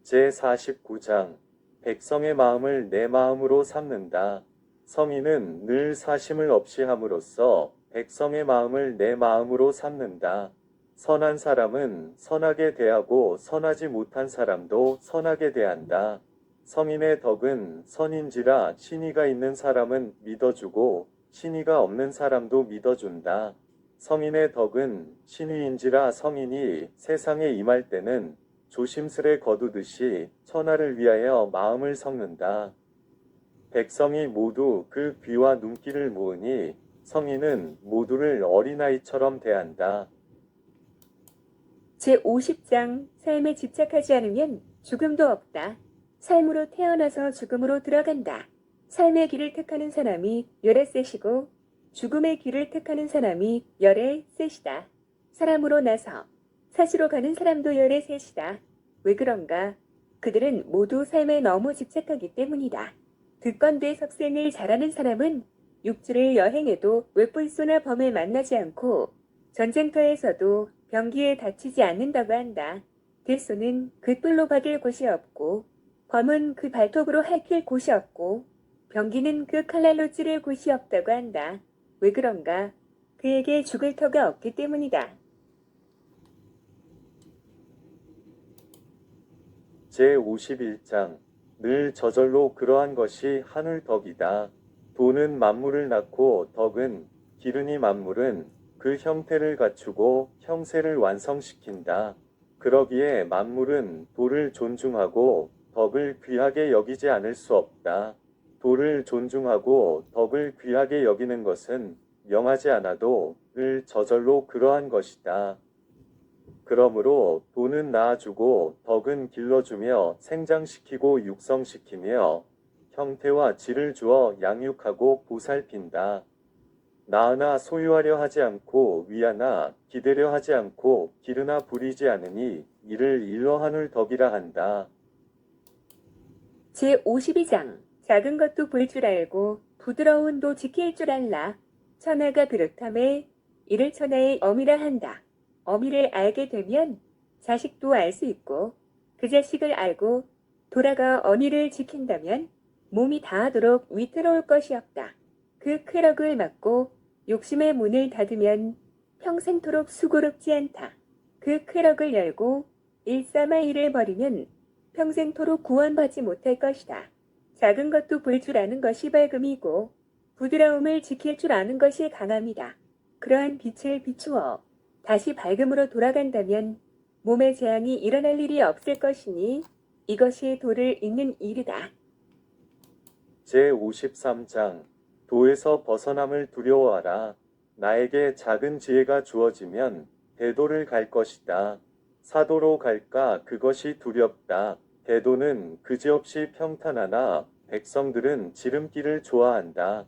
제49장 백성의 마음을 내 마음으로 삼는다. 성인은 늘 사심을 없이 함으로써 백성의 마음을 내 마음으로 삼는다. 선한 사람은 선하게 대하고 선하지 못한 사람도 선하게 대한다. 성인의 덕은 선인지라 신의가 있는 사람은 믿어주고 신의가 없는 사람도 믿어준다. 성인의 덕은 신의인지라 성인이 세상에 임할 때는 조심스레 거두듯이 천하를 위하여 마음을 섞는다. 백성이 모두 그 귀와 눈길을 모으니 성인은 모두를 어린아이처럼 대한다. 제50장 삶에 집착하지 않으면 죽음도 없다. 삶으로 태어나서 죽음으로 들어간다. 삶의 길을 택하는 사람이 열에 셋이고 죽음의 길을 택하는 사람이 열에 셋이다. 사람으로 나서 사시로 가는 사람도 열에 셋이다. 왜 그런가? 그들은 모두 삶에 너무 집착하기 때문이다. 득건대 석생을 잘하는 사람은 육주를 여행해도 외불소나 범을 만나지 않고 전쟁터에서도 병기에 다치지 않는다고 한다. 들소는 그 뿔로 받을 곳이 없고 범은 그 발톱으로 핥힐 곳이 없고 병기는 그 칼날로 찌를 곳이 없다고 한다. 왜 그런가? 그에게 죽을 터가 없기 때문이다. 제51장 늘 저절로 그러한 것이 하늘 덕이다. 도는 만물을 낳고 덕은 기르니 만물은 그 형태를 갖추고 형세를 완성시킨다. 그러기에 만물은 도를 존중하고 덕을 귀하게 여기지 않을 수 없다. 도를 존중하고 덕을 귀하게 여기는 것은 명하지 않아도 늘 저절로 그러한 것이다. 그러므로 도는 낳아주고 덕은 길러주며 생장시키고 육성시키며 형태와 질을 주어 양육하고 보살핀다. 낳으나 소유하려 하지 않고 위하나 기대려 하지 않고 기르나 부리지 않으니 이를 일러하늘 덕이라 한다. 제52장 작은 것도 볼 줄 알고 부드러운 도 지킬 줄 알라. 천하가 그렇다매 이를 천하의 어미라 한다. 어미를 알게 되면 자식도 알 수 있고 그 자식을 알고 돌아가 어미를 지킨다면 몸이 다하도록 위태로울 것이 없다. 그 쾌락을 막고 욕심의 문을 닫으면 평생토록 수고롭지 않다. 그 쾌락을 열고 일사마이를 버리면 평생토록 구원받지 못할 것이다. 작은 것도 볼 줄 아는 것이 밝음이고 부드러움을 지킬 줄 아는 것이 강함이다. 그러한 빛을 비추어 다시 밝음으로 돌아간다면 몸의 재앙이 일어날 일이 없을 것이니 이것이 도를 잇는 일이다. 제53장 도에서 벗어남을 두려워하라. 나에게 작은 지혜가 주어지면 대도를 갈 것이다. 사도로 갈까 그것이 두렵다. 대도는 그지없이 평탄하나 백성들은 지름길을 좋아한다.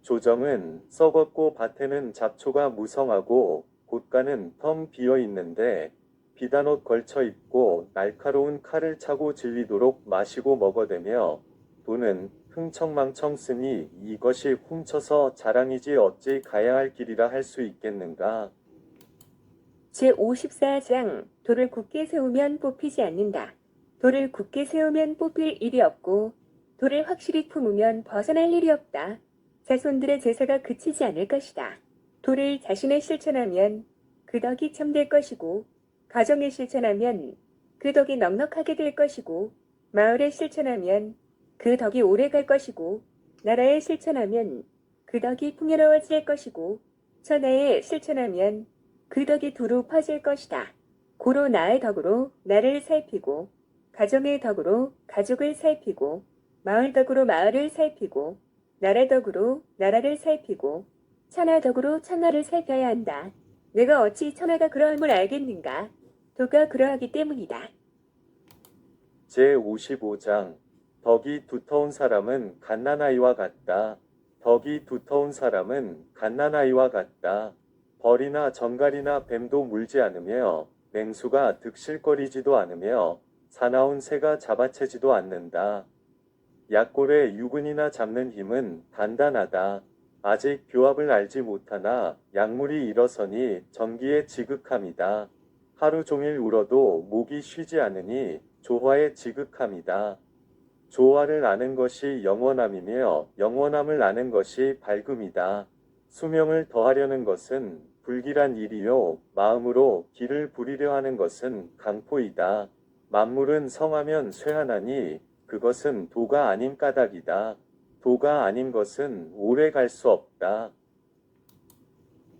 조정은 썩었고 밭에는 잡초가 무성하고 곳간은 텅 비어 있는데 비단옷 걸쳐 입고 날카로운 칼을 차고 질리도록 마시고 먹어대며 도는 흥청망청 쓰니 이것이 훔쳐서 자랑이지 어찌 가야 할 길이라 할 수 있겠는가. 제54장 돌을 굳게 세우면 뽑히지 않는다. 돌을 굳게 세우면 뽑힐 일이 없고 돌을 확실히 품으면 벗어날 일이 없다. 자손들의 제사가 그치지 않을 것이다. 도를 자신에 실천하면 그 덕이 참될 것이고 가정에 실천하면 그 덕이 넉넉하게 될 것이고 마을에 실천하면 그 덕이 오래 갈 것이고 나라에 실천하면 그 덕이 풍요로워질 것이고 천하에 실천하면 그 덕이 두루 퍼질 것이다. 고로 나의 덕으로 나를 살피고 가정의 덕으로 가족을 살피고 마을 덕으로 마을을 살피고 나라 덕으로 나라를 살피고 천하 덕으로 천하를 살펴야 한다. 내가 어찌 천하가 그러함을 알겠는가? 도가 그러하기 때문이다. 제55장 덕이 두터운 사람은 갓난아이와 같다. 덕이 두터운 사람은 갓난아이와 같다. 벌이나 정갈이나 뱀도 물지 않으며 맹수가 득실거리지도 않으며 사나운 새가 잡아채지도 않는다. 약골의 유근이나 잡는 힘은 단단하다. 아직 교합을 알지 못하나 약물이 일어서니 전기에 지극함이다. 하루 종일 울어도 목이 쉬지 않으니 조화에 지극함이다. 조화를 아는 것이 영원함이며 영원함을 아는 것이 밝음이다. 수명을 더하려는 것은 불길한 일이요 마음으로 길을 부리려 하는 것은 강포이다. 만물은 성하면 쇠하나니 그것은 도가 아닌 까닭이다. 도가 아닌 것은 오래 갈 수 없다.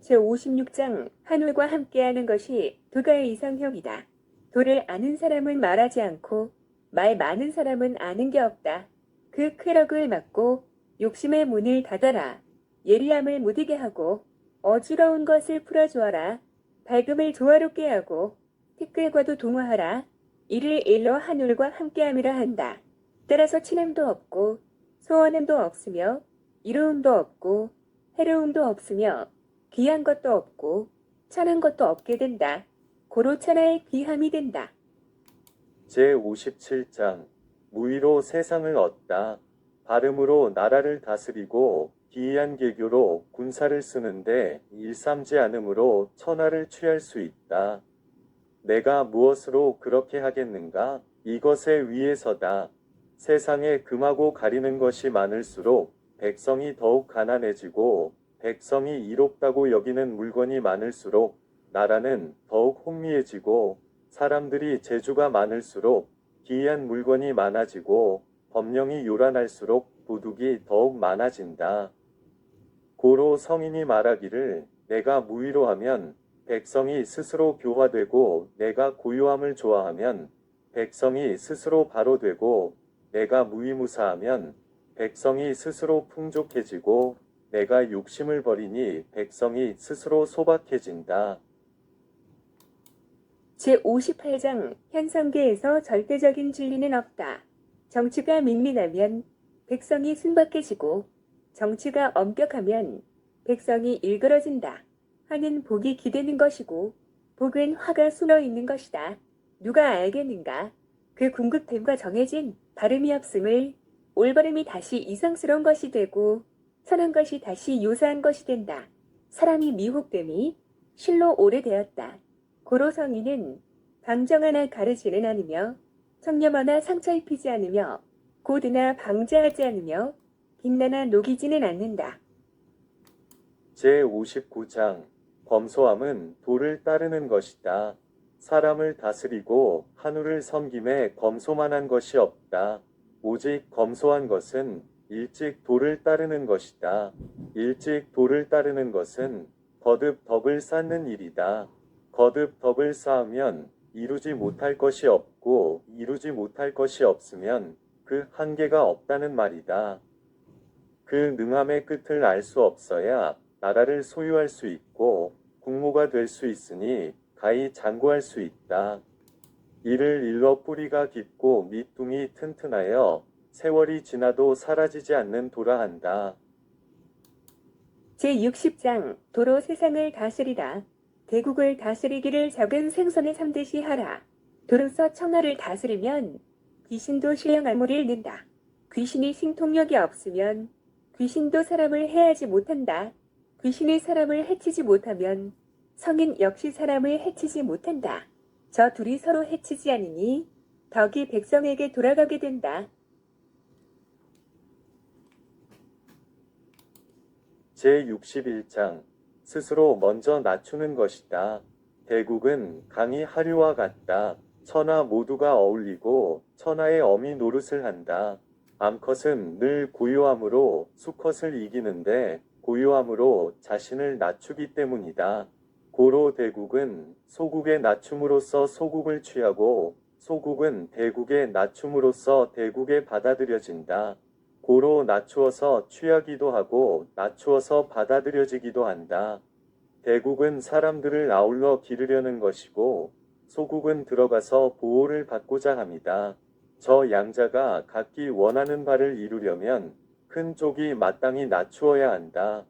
제56장 한울과 함께하는 것이 도가의 이상형이다. 도를 아는 사람은 말하지 않고 말 많은 사람은 아는 게 없다. 그 쾌락을 막고 욕심의 문을 닫아라. 예리함을 못이게 하고 어지러운 것을 풀어주어라. 밝음을 조화롭게 하고 티끌과도 동화하라. 이를 일러 한울과 함께함이라 한다. 따라서 친함도 없고 소원함도 없으며 이로움도 없고 해로움도 없으며 귀한 것도 없고 천한 것도 없게 된다. 고로 천하의 귀함이 된다. 제57장 무의로 세상을 얻다. 발음으로 나라를 다스리고 기이한 계교로 군사를 쓰는데 일삼지 않음으로 천하를 취할 수 있다. 내가 무엇으로 그렇게 하겠는가? 이것의 위에서다. 세상에 금하고 가리는 것이 많을수록 백성이 더욱 가난해지고 백성이 이롭다고 여기는 물건이 많을수록 나라는 더욱 혼미해지고 사람들이 재주가 많을수록 기이한 물건이 많아지고 법령이 요란할수록 도둑이 더욱 많아진다. 고로 성인이 말하기를 내가 무의로 하면 백성이 스스로 교화되고 내가 고요함을 좋아하면 백성이 스스로 바로 되고 내가 무의무사하면 백성이 스스로 풍족해지고 내가 욕심을 버리니 백성이 스스로 소박해진다. 제58장 현성계에서 절대적인 진리는 없다. 정치가 민민하면 백성이 순박해지고 정치가 엄격하면 백성이 일그러진다. 화는 복이 기대는 것이고 복은 화가 숨어 있는 것이다. 누가 알겠는가? 그 궁극됨과 정해진 발음이 없음을 올바름이 다시 이상스러운 것이 되고 선한 것이 다시 요사한 것이 된다. 사람이 미혹됨이 실로 오래되었다. 고로 성인은 방정 하나 가르지는 않으며 청렴하나 상처 입히지 않으며 고드나 방자하지 않으며 빛나나 녹이지는 않는다. 제59장 검소함은 도를 따르는 것이다. 사람을 다스리고 하늘을 섬김에 검소만한 것이 없다. 오직 검소한 것은 일찍 도를 따르는 것이다. 일찍 도를 따르는 것은 거듭 덕을 쌓는 일이다. 거듭 덕을 쌓으면 이루지 못할 것이 없고 이루지 못할 것이 없으면 그 한계가 없다는 말이다. 그 능함의 끝을 알 수 없어야 나라를 소유할 수 있고 국모가 될 수 있으니 가히 장구할 수 있다. 이를 일러 뿌리가 깊고 밑둥이 튼튼하여 세월이 지나도 사라지지 않는 도라 한다. 제60장 도로 세상을 다스리라. 대국을 다스리기를 적은 생선에 삼듯이 하라. 도로서 천하를 다스리면 귀신도 신령함을 잃는다. 귀신이 신통력이 없으면 귀신도 사람을 해하지 못한다. 귀신이 사람을 해치지 못하면 성인 역시 사람을 해치지 못한다. 저 둘이 서로 해치지 않으니 덕이 백성에게 돌아가게 된다. 제61장 스스로 먼저 낮추는 것이다. 대국은 강이 하류와 같다. 천하 모두가 어울리고 천하의 어미 노릇을 한다. 암컷은 늘 고요함으로 수컷을 이기는데 고요함으로 자신을 낮추기 때문이다. 고로 대국은 소국의 낮춤으로써 소국을 취하고 소국은 대국의 낮춤으로써 대국에 받아들여진다. 고로 낮추어서 취하기도 하고 낮추어서 받아들여지기도 한다. 대국은 사람들을 아울러 기르려는 것이고 소국은 들어가서 보호를 받고자 합니다. 저 양자가 각기 원하는 바를 이루려면 큰 쪽이 마땅히 낮추어야 한다.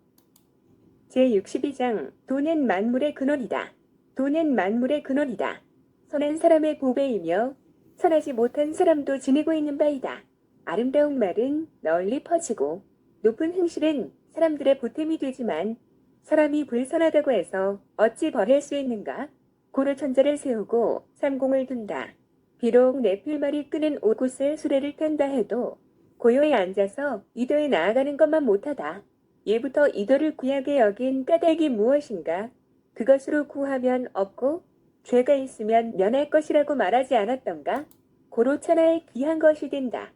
제62장 돈은 만물의 근원이다. 돈은 만물의 근원이다. 선한 사람의 보배이며 선하지 못한 사람도 지니고 있는 바이다. 아름다운 말은 널리 퍼지고 높은 행실은 사람들의 보탬이 되지만 사람이 불선하다고 해서 어찌 벌할 수 있는가? 고로 천자를 세우고 삼공을 둔다. 비록 내 필말이 끄는 옷곳을 수레를 탄다 해도 고요히 앉아서 이도에 나아가는 것만 못하다. 예부터 이도를 귀하게 여긴 까닭이 무엇인가? 그것으로 구하면 없고 죄가 있으면 면할 것이라고 말하지 않았던가? 고로 천하의 귀한 것이 된다.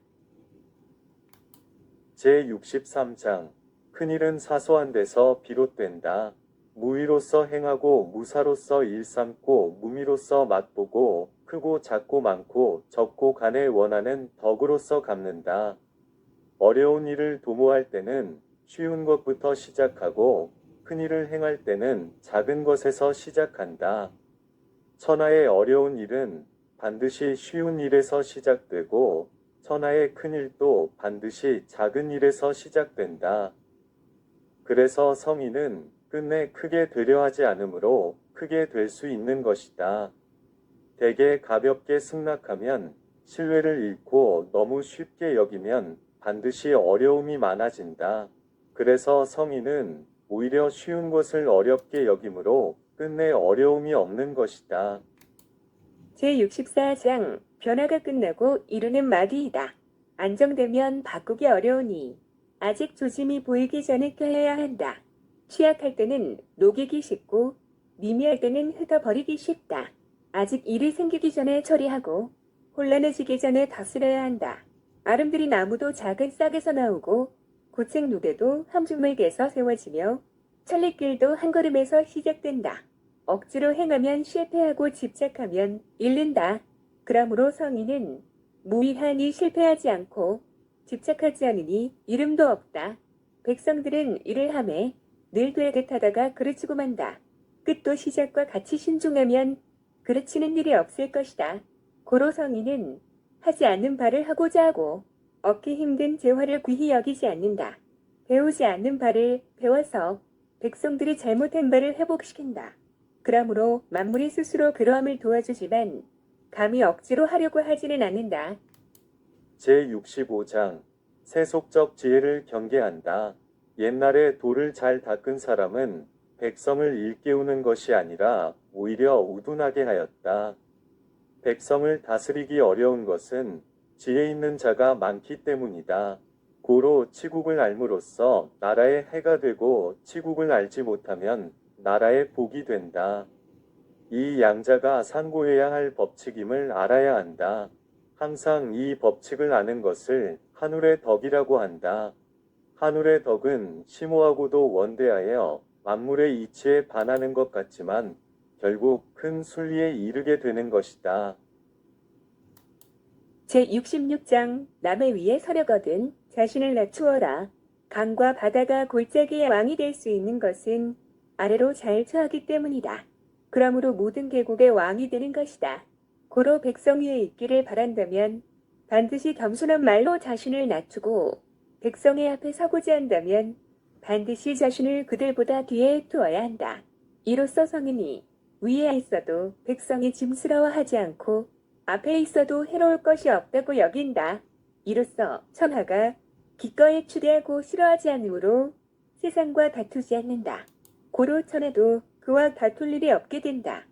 제63장 큰일은 사소한 데서 비롯된다. 무위로서 행하고 무사로서 일삼고 무미로서 맛보고 크고 작고 많고 적고 간에 원하는 덕으로서 갚는다. 어려운 일을 도모할 때는 쉬운 것부터 시작하고 큰 일을 행할 때는 작은 것에서 시작한다. 천하의 어려운 일은 반드시 쉬운 일에서 시작되고 천하의 큰 일도 반드시 작은 일에서 시작된다. 그래서 성인은 끝내 크게 되려 하지 않으므로 크게 될 수 있는 것이다. 대개 가볍게 승낙하면 신뢰를 잃고 너무 쉽게 여기면 반드시 어려움이 많아진다. 그래서 성인은 오히려 쉬운 것을 어렵게 여기므로 끝내 어려움이 없는 것이다. 제64장 변화가 끝나고 이루는 마디이다. 안정되면 바꾸기 어려우니 아직 조짐이 보이기 전에 껴야 한다. 취약할 때는 녹이기 쉽고 미미할 때는 흩어버리기 쉽다. 아직 일이 생기기 전에 처리하고 혼란해지기 전에 다스려야 한다. 아름드린 나무도 작은 싹에서 나오고 고책 누대도 한 주먹에서 세워지며 천리길도 한 걸음에서 시작된다. 억지로 행하면 실패하고 집착하면 잃는다. 그러므로 성인은 무의하니 실패하지 않고 집착하지 않으니 이름도 없다. 백성들은 일을 하매 늘 되듯 하다가 그르치고 만다. 끝도 시작과 같이 신중하면 그르치는 일이 없을 것이다. 고로 성인은 하지 않는 바를 하고자 하고 얻기 힘든 재화를 귀히 여기지 않는다. 배우지 않는 바를 배워서 백성들이 잘못한 바를 회복시킨다. 그러므로 만물이 스스로 그러함을 도와주지만 감히 억지로 하려고 하지는 않는다. 제65장 세속적 지혜를 경계한다. 옛날에 돌을 잘 닦은 사람은 백성을 일깨우는 것이 아니라 오히려 우둔하게 하였다. 백성을 다스리기 어려운 것은 지혜 있는 자가 많기 때문이다. 고로 치국을 알므로써 나라의 해가 되고 치국을 알지 못하면 나라의 복이 된다. 이 양자가 상고해야 할 법칙임을 알아야 한다. 항상 이 법칙을 아는 것을 한울의 덕이라고 한다. 한울의 덕은 심오하고도 원대하여 만물의 이치에 반하는 것 같지만 결국 큰 순리에 이르게 되는 것이다. 제66장 남의 위에 서려거든 자신을 낮추어라. 강과 바다가 골짜기의 왕이 될 수 있는 것은 아래로 잘 처하기 때문이다. 그러므로 모든 계곡의 왕이 되는 것이다. 고로 백성 위에 있기를 바란다면 반드시 겸손한 말로 자신을 낮추고 백성의 앞에 서고자 한다면 반드시 자신을 그들보다 뒤에 두어야 한다. 이로써 성인이 위에 있어도 백성이 짐스러워하지 않고 앞에 있어도 해로울 것이 없다고 여긴다. 이로써 천하가 기꺼이 추대하고 싫어하지 않으므로 세상과 다투지 않는다. 고로 천하도 그와 다툴 일이 없게 된다.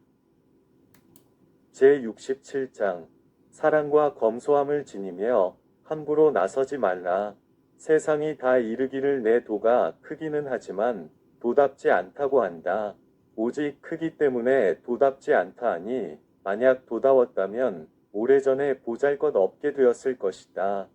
제67장 사랑과 검소함을 지니며 함부로 나서지 말라. 세상이 다 이르기를 내 도가 크기는 하지만 도답지 않다고 한다. 오직 크기 때문에 도답지 않다 하니 만약 도다웠다면 오래전에 보잘것 없게 되었을 것이다.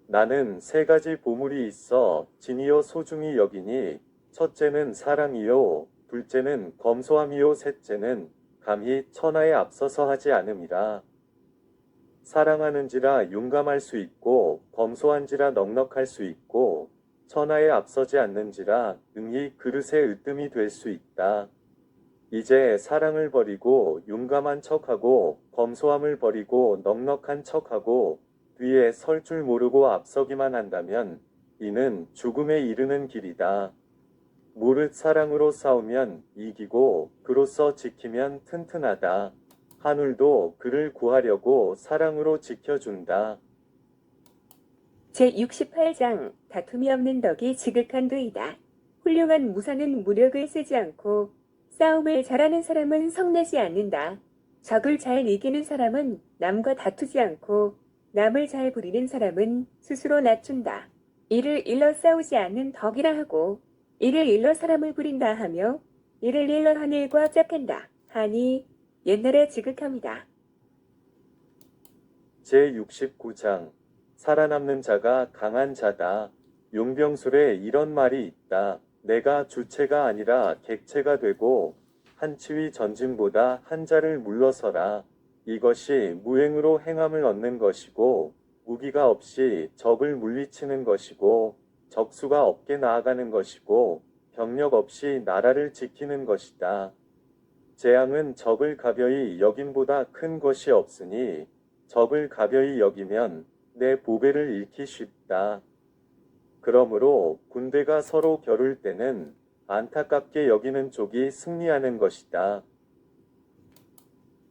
나는 세 가지 보물이 있어 진이요 소중히 여기니 첫째는 사랑이요 둘째는 검소함이요 셋째는 감히 천하에 앞서서 하지 않음이라. 사랑하는지라 용감할 수 있고 검소한지라 넉넉할 수 있고 천하에 앞서지 않는지라 응히 그릇의 으뜸이 될 수 있다. 이제 사랑을 버리고 용감한 척하고 검소함을 버리고 넉넉한 척하고 뒤에 설 줄 모르고 앞서기만 한다면 이는 죽음에 이르는 길이다. 무릇 사랑으로 싸우면 이기고 그로써 지키면 튼튼하다. 하늘도 그를 구하려고 사랑으로 지켜준다. 제68장 다툼이 없는 덕이 지극한 도이다. 훌륭한 무사는 무력을 쓰지 않고 싸움을 잘하는 사람은 성내지 않는다. 적을 잘 이기는 사람은 남과 다투지 않고 남을 잘 부리는 사람은 스스로 낮춘다. 이를 일러 싸우지 않는 덕이라 하고 이를 일러 사람을 부린다 하며 이를 일러 하늘과 짝한다 하니 옛날에 지극함이다. 제69장 살아남는 자가 강한 자다. 용병술에 이런 말이 있다. 내가 주체가 아니라 객체가 되고 한 치위 전진보다 한 자를 물러서라. 이것이 무행으로 행함을 얻는 것이고 무기가 없이 적을 물리치는 것이고 적수가 없게 나아가는 것이고 병력 없이 나라를 지키는 것이다. 재앙은 적을 가벼이 여김보다 큰 것이 없으니 적을 가벼이 여기면 내 보배를 잃기 쉽다. 그러므로 군대가 서로 겨룰 때는 안타깝게 여기는 쪽이 승리하는 것이다.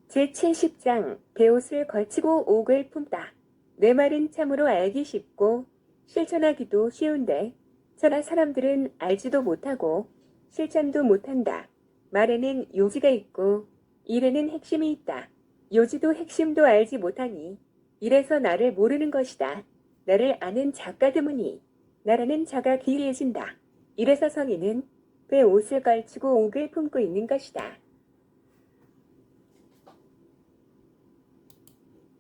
제70장 베옷을 걸치고 옥을 품다. 내 말은 참으로 알기 쉽고 실천하기도 쉬운데 저나 사람들은 알지도 못하고 실천도 못한다. 말에는 요지가 있고 일에는 핵심이 있다. 요지도 핵심도 알지 못하니 이래서 나를 모르는 것이다. 나를 아는 자가 드무니 나라는 자가 기이해진다. 이래서 성인은 베옷을 걸치고 옥을 품고 있는 것이다.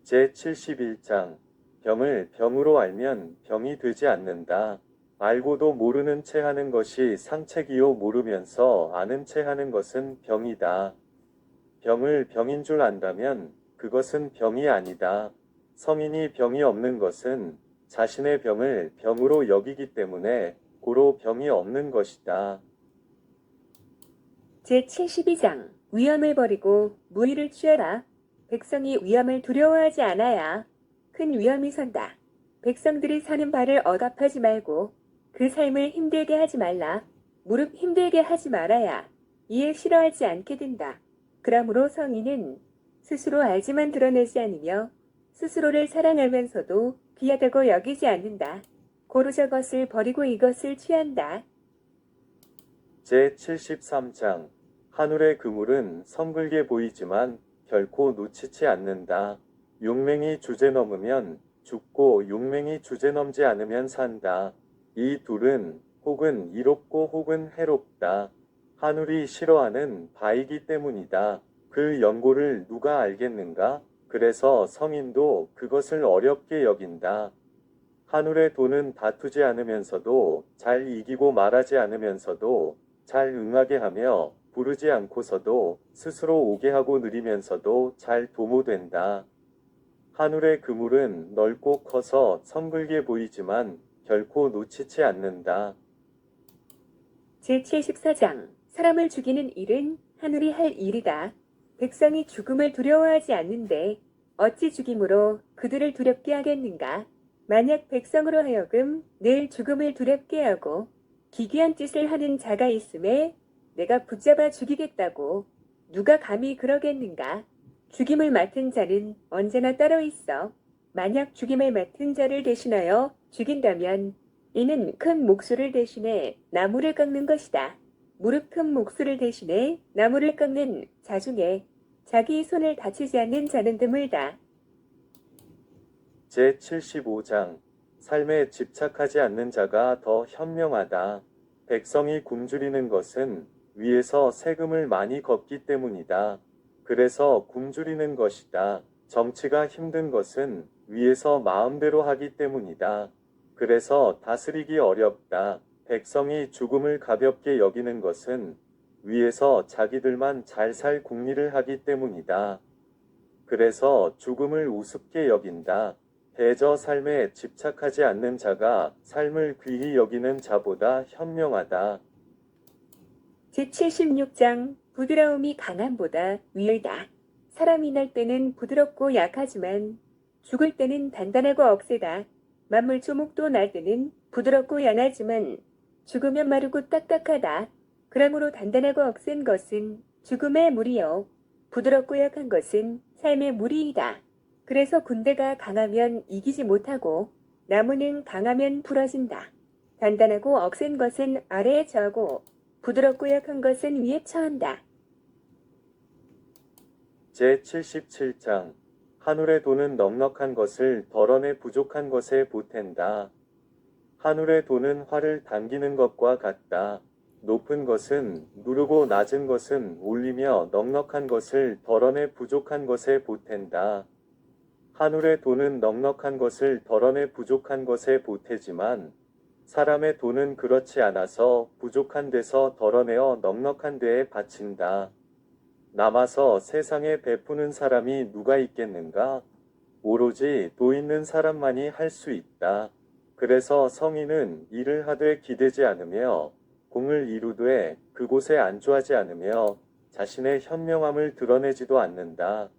제71장 병을 병으로 알면 병이 되지 않는다. 알고도 모르는 채 하는 것이 상책이요 모르면서 아는 채 하는 것은 병이다. 병을 병인 줄 안다면 그것은 병이 아니다. 성인이 병이 없는 것은 자신의 병을 병으로 여기기 때문에 고로 병이 없는 것이다. 제72장 위험을 버리고 무의를 취하라. 백성이 위험을 두려워하지 않아야 큰 위험이 선다. 백성들이 사는 바를 억압하지 말고 그 삶을 힘들게 하지 말라. 무릎 힘들게 하지 말아야 이에 싫어하지 않게 된다. 그러므로 성인은 스스로 알지만 드러내지 않으며 스스로를 사랑하면서도 귀하다고 여기지 않는다. 고로 저것을 버리고 이것을 취한다. 제73장 하늘의 그물은 성글게 보이지만 결코 놓치지 않는다. 용맹이 주제 넘으면 죽고 용맹이 주제 넘지 않으면 산다. 이 둘은 혹은 이롭고 혹은 해롭다. 하늘이 싫어하는 바이기 때문이다. 그 연고를 누가 알겠는가? 그래서 성인도 그것을 어렵게 여긴다. 하늘의 도는 다투지 않으면서도 잘 이기고 말하지 않으면서도 잘 응하게 하며 부르지 않고서도 스스로 오게 하고 느리면서도 잘 도모된다. 하늘의 그물은 넓고 커서 성글게 보이지만 결코 놓치지 않는다. 제74장 사람을 죽이는 일은 하늘이 할 일이다. 백성이 죽음을 두려워하지 않는데 어찌 죽임으로 그들을 두렵게 하겠는가? 만약 백성으로 하여금 늘 죽음을 두렵게 하고 기괴한 짓을 하는 자가 있음에 내가 붙잡아 죽이겠다고 누가 감히 그러겠는가? 죽임을 맡은 자는 언제나 따로 있어. 만약 죽임을 맡은 자를 대신하여 죽인다면 이는 큰 목수를 대신해 나무를 깎는 것이다. 무릎 큰 목수를 대신해 나무를 깎는 자 중에 자기 손을 다치지 않는 자는 드물다. 제75장 삶에 집착하지 않는 자가 더 현명하다. 백성이 굶주리는 것은 위에서 세금을 많이 걷기 때문이다. 그래서 굶주리는 것이다. 정치가 힘든 것은 위에서 마음대로 하기 때문이다. 그래서 다스리기 어렵다. 백성이 죽음을 가볍게 여기는 것은 위에서 자기들만 잘 살 궁리를 하기 때문이다. 그래서 죽음을 우습게 여긴다. 대저 삶에 집착하지 않는 자가 삶을 귀히 여기는 자보다 현명하다. 제76장 부드러움이 강함보다 위이다. 사람이 날 때는 부드럽고 약하지만 죽을 때는 단단하고 억세다. 만물 조목도 날 때는 부드럽고 연하지만 죽으면 마르고 딱딱하다. 그러므로 단단하고 억센 것은 죽음의 물이요 부드럽고 약한 것은 삶의 물이이다. 그래서 군대가 강하면 이기지 못하고 나무는 강하면 부러진다. 단단하고 억센 것은 아래에 처하고 부드럽고 약한 것은 위에 처한다. 제77장 하늘의 돈은 넉넉한 것을 덜어내 부족한 것에 보탠다. 하늘의 돈은 활을 당기는 것과 같다. 높은 것은 누르고 낮은 것은 올리며 넉넉한 것을 덜어내 부족한 것에 보탠다. 하늘의 돈은 넉넉한 것을 덜어내 부족한 것에 보태지만 사람의 돈은 그렇지 않아서 부족한 데서 덜어내어 넉넉한 데에 바친다. 남아서 세상에 베푸는 사람이 누가 있겠는가? 오로지 도 있는 사람만이 할 수 있다. 그래서 성인은 일을 하되 기대지 않으며 공을 이루되 그곳에 안주하지 않으며 자신의 현명함을 드러내지도 않는다.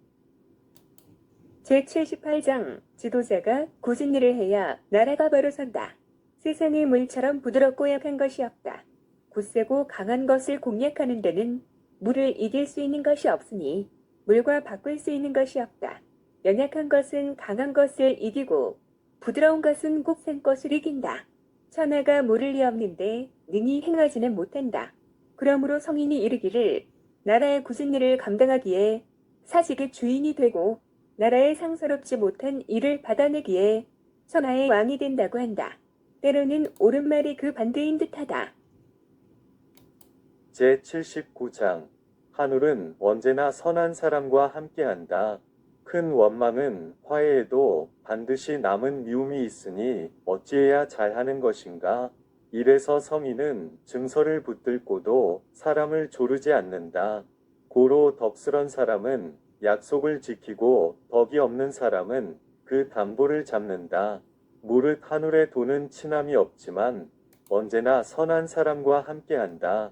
제78장 지도자가 굳은 일을 해야 나라가 바로 선다. 세상의 물처럼 부드럽고 약한 것이 없다. 굳세고 강한 것을 공략하는 데는 물을 이길 수 있는 것이 없으니 물과 바꿀 수 있는 것이 없다. 연약한 것은 강한 것을 이기고 부드러운 것은 곱센 것을 이긴다. 천하가 물을 리 없는데 능히 행하지는 못한다. 그러므로 성인이 이르기를 나라의 굳은 일을 감당하기에 사직의 주인이 되고 나라에 상서롭지 못한 일을 받아내기에 천하의 왕이 된다고 한다. 때로는 옳은 말이 그 반대인 듯하다. 제79장 하늘은 언제나 선한 사람과 함께한다. 큰 원망은 화해에도 반드시 남은 미움이 있으니 어찌해야 잘하는 것인가? 이래서 성인은 증서를 붙들고도 사람을 조르지 않는다. 고로 덕스런 사람은 약속을 지키고 덕이 없는 사람은 그 담보를 잡는다. 무릇 하늘의 돈은 친함이 없지만 언제나 선한 사람과 함께한다.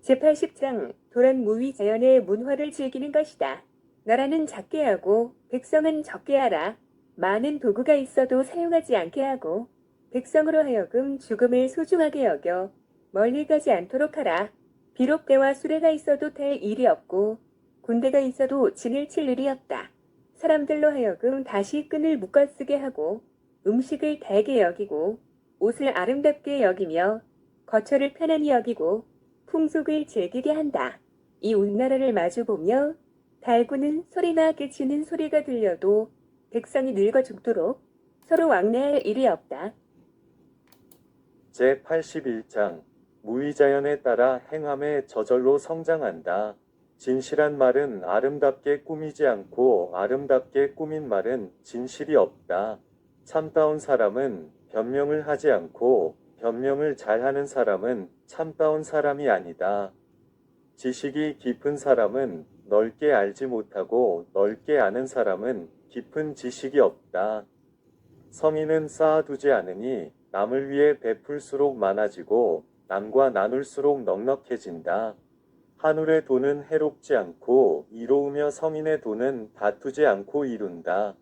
제80장 도란 무위 자연의 문화를 즐기는 것이다. 나라는 작게 하고 백성은 적게 하라. 많은 도구가 있어도 사용하지 않게 하고 백성으로 하여금 죽음을 소중하게 여겨 멀리 가지 않도록 하라. 비록 때와 수레가 있어도 될 일이 없고 군대가 있어도 진을 칠 일이 없다. 사람들로 하여금 다시 끈을 묶어 쓰게 하고 음식을 달게 여기고 옷을 아름답게 여기며 거처를 편안히 여기고 풍속을 즐기게 한다. 이 온나라를 마주보며 달구는 소리나 깨치는 소리가 들려도 백성이 늙어 죽도록 서로 왕래할 일이 없다. 제81장 무위자연에 따라 행함에 저절로 성장한다. 진실한 말은 아름답게 꾸미지 않고 아름답게 꾸민 말은 진실이 없다. 참다운 사람은 변명을 하지 않고 변명을 잘하는 사람은 참다운 사람이 아니다. 지식이 깊은 사람은 넓게 알지 못하고 넓게 아는 사람은 깊은 지식이 없다. 성인은 쌓아두지 않으니 남을 위해 베풀수록 많아지고 남과 나눌수록 넉넉해진다. 하늘의 돈은 해롭지 않고 이로우며 성인의 돈은 다투지 않고 이룬다.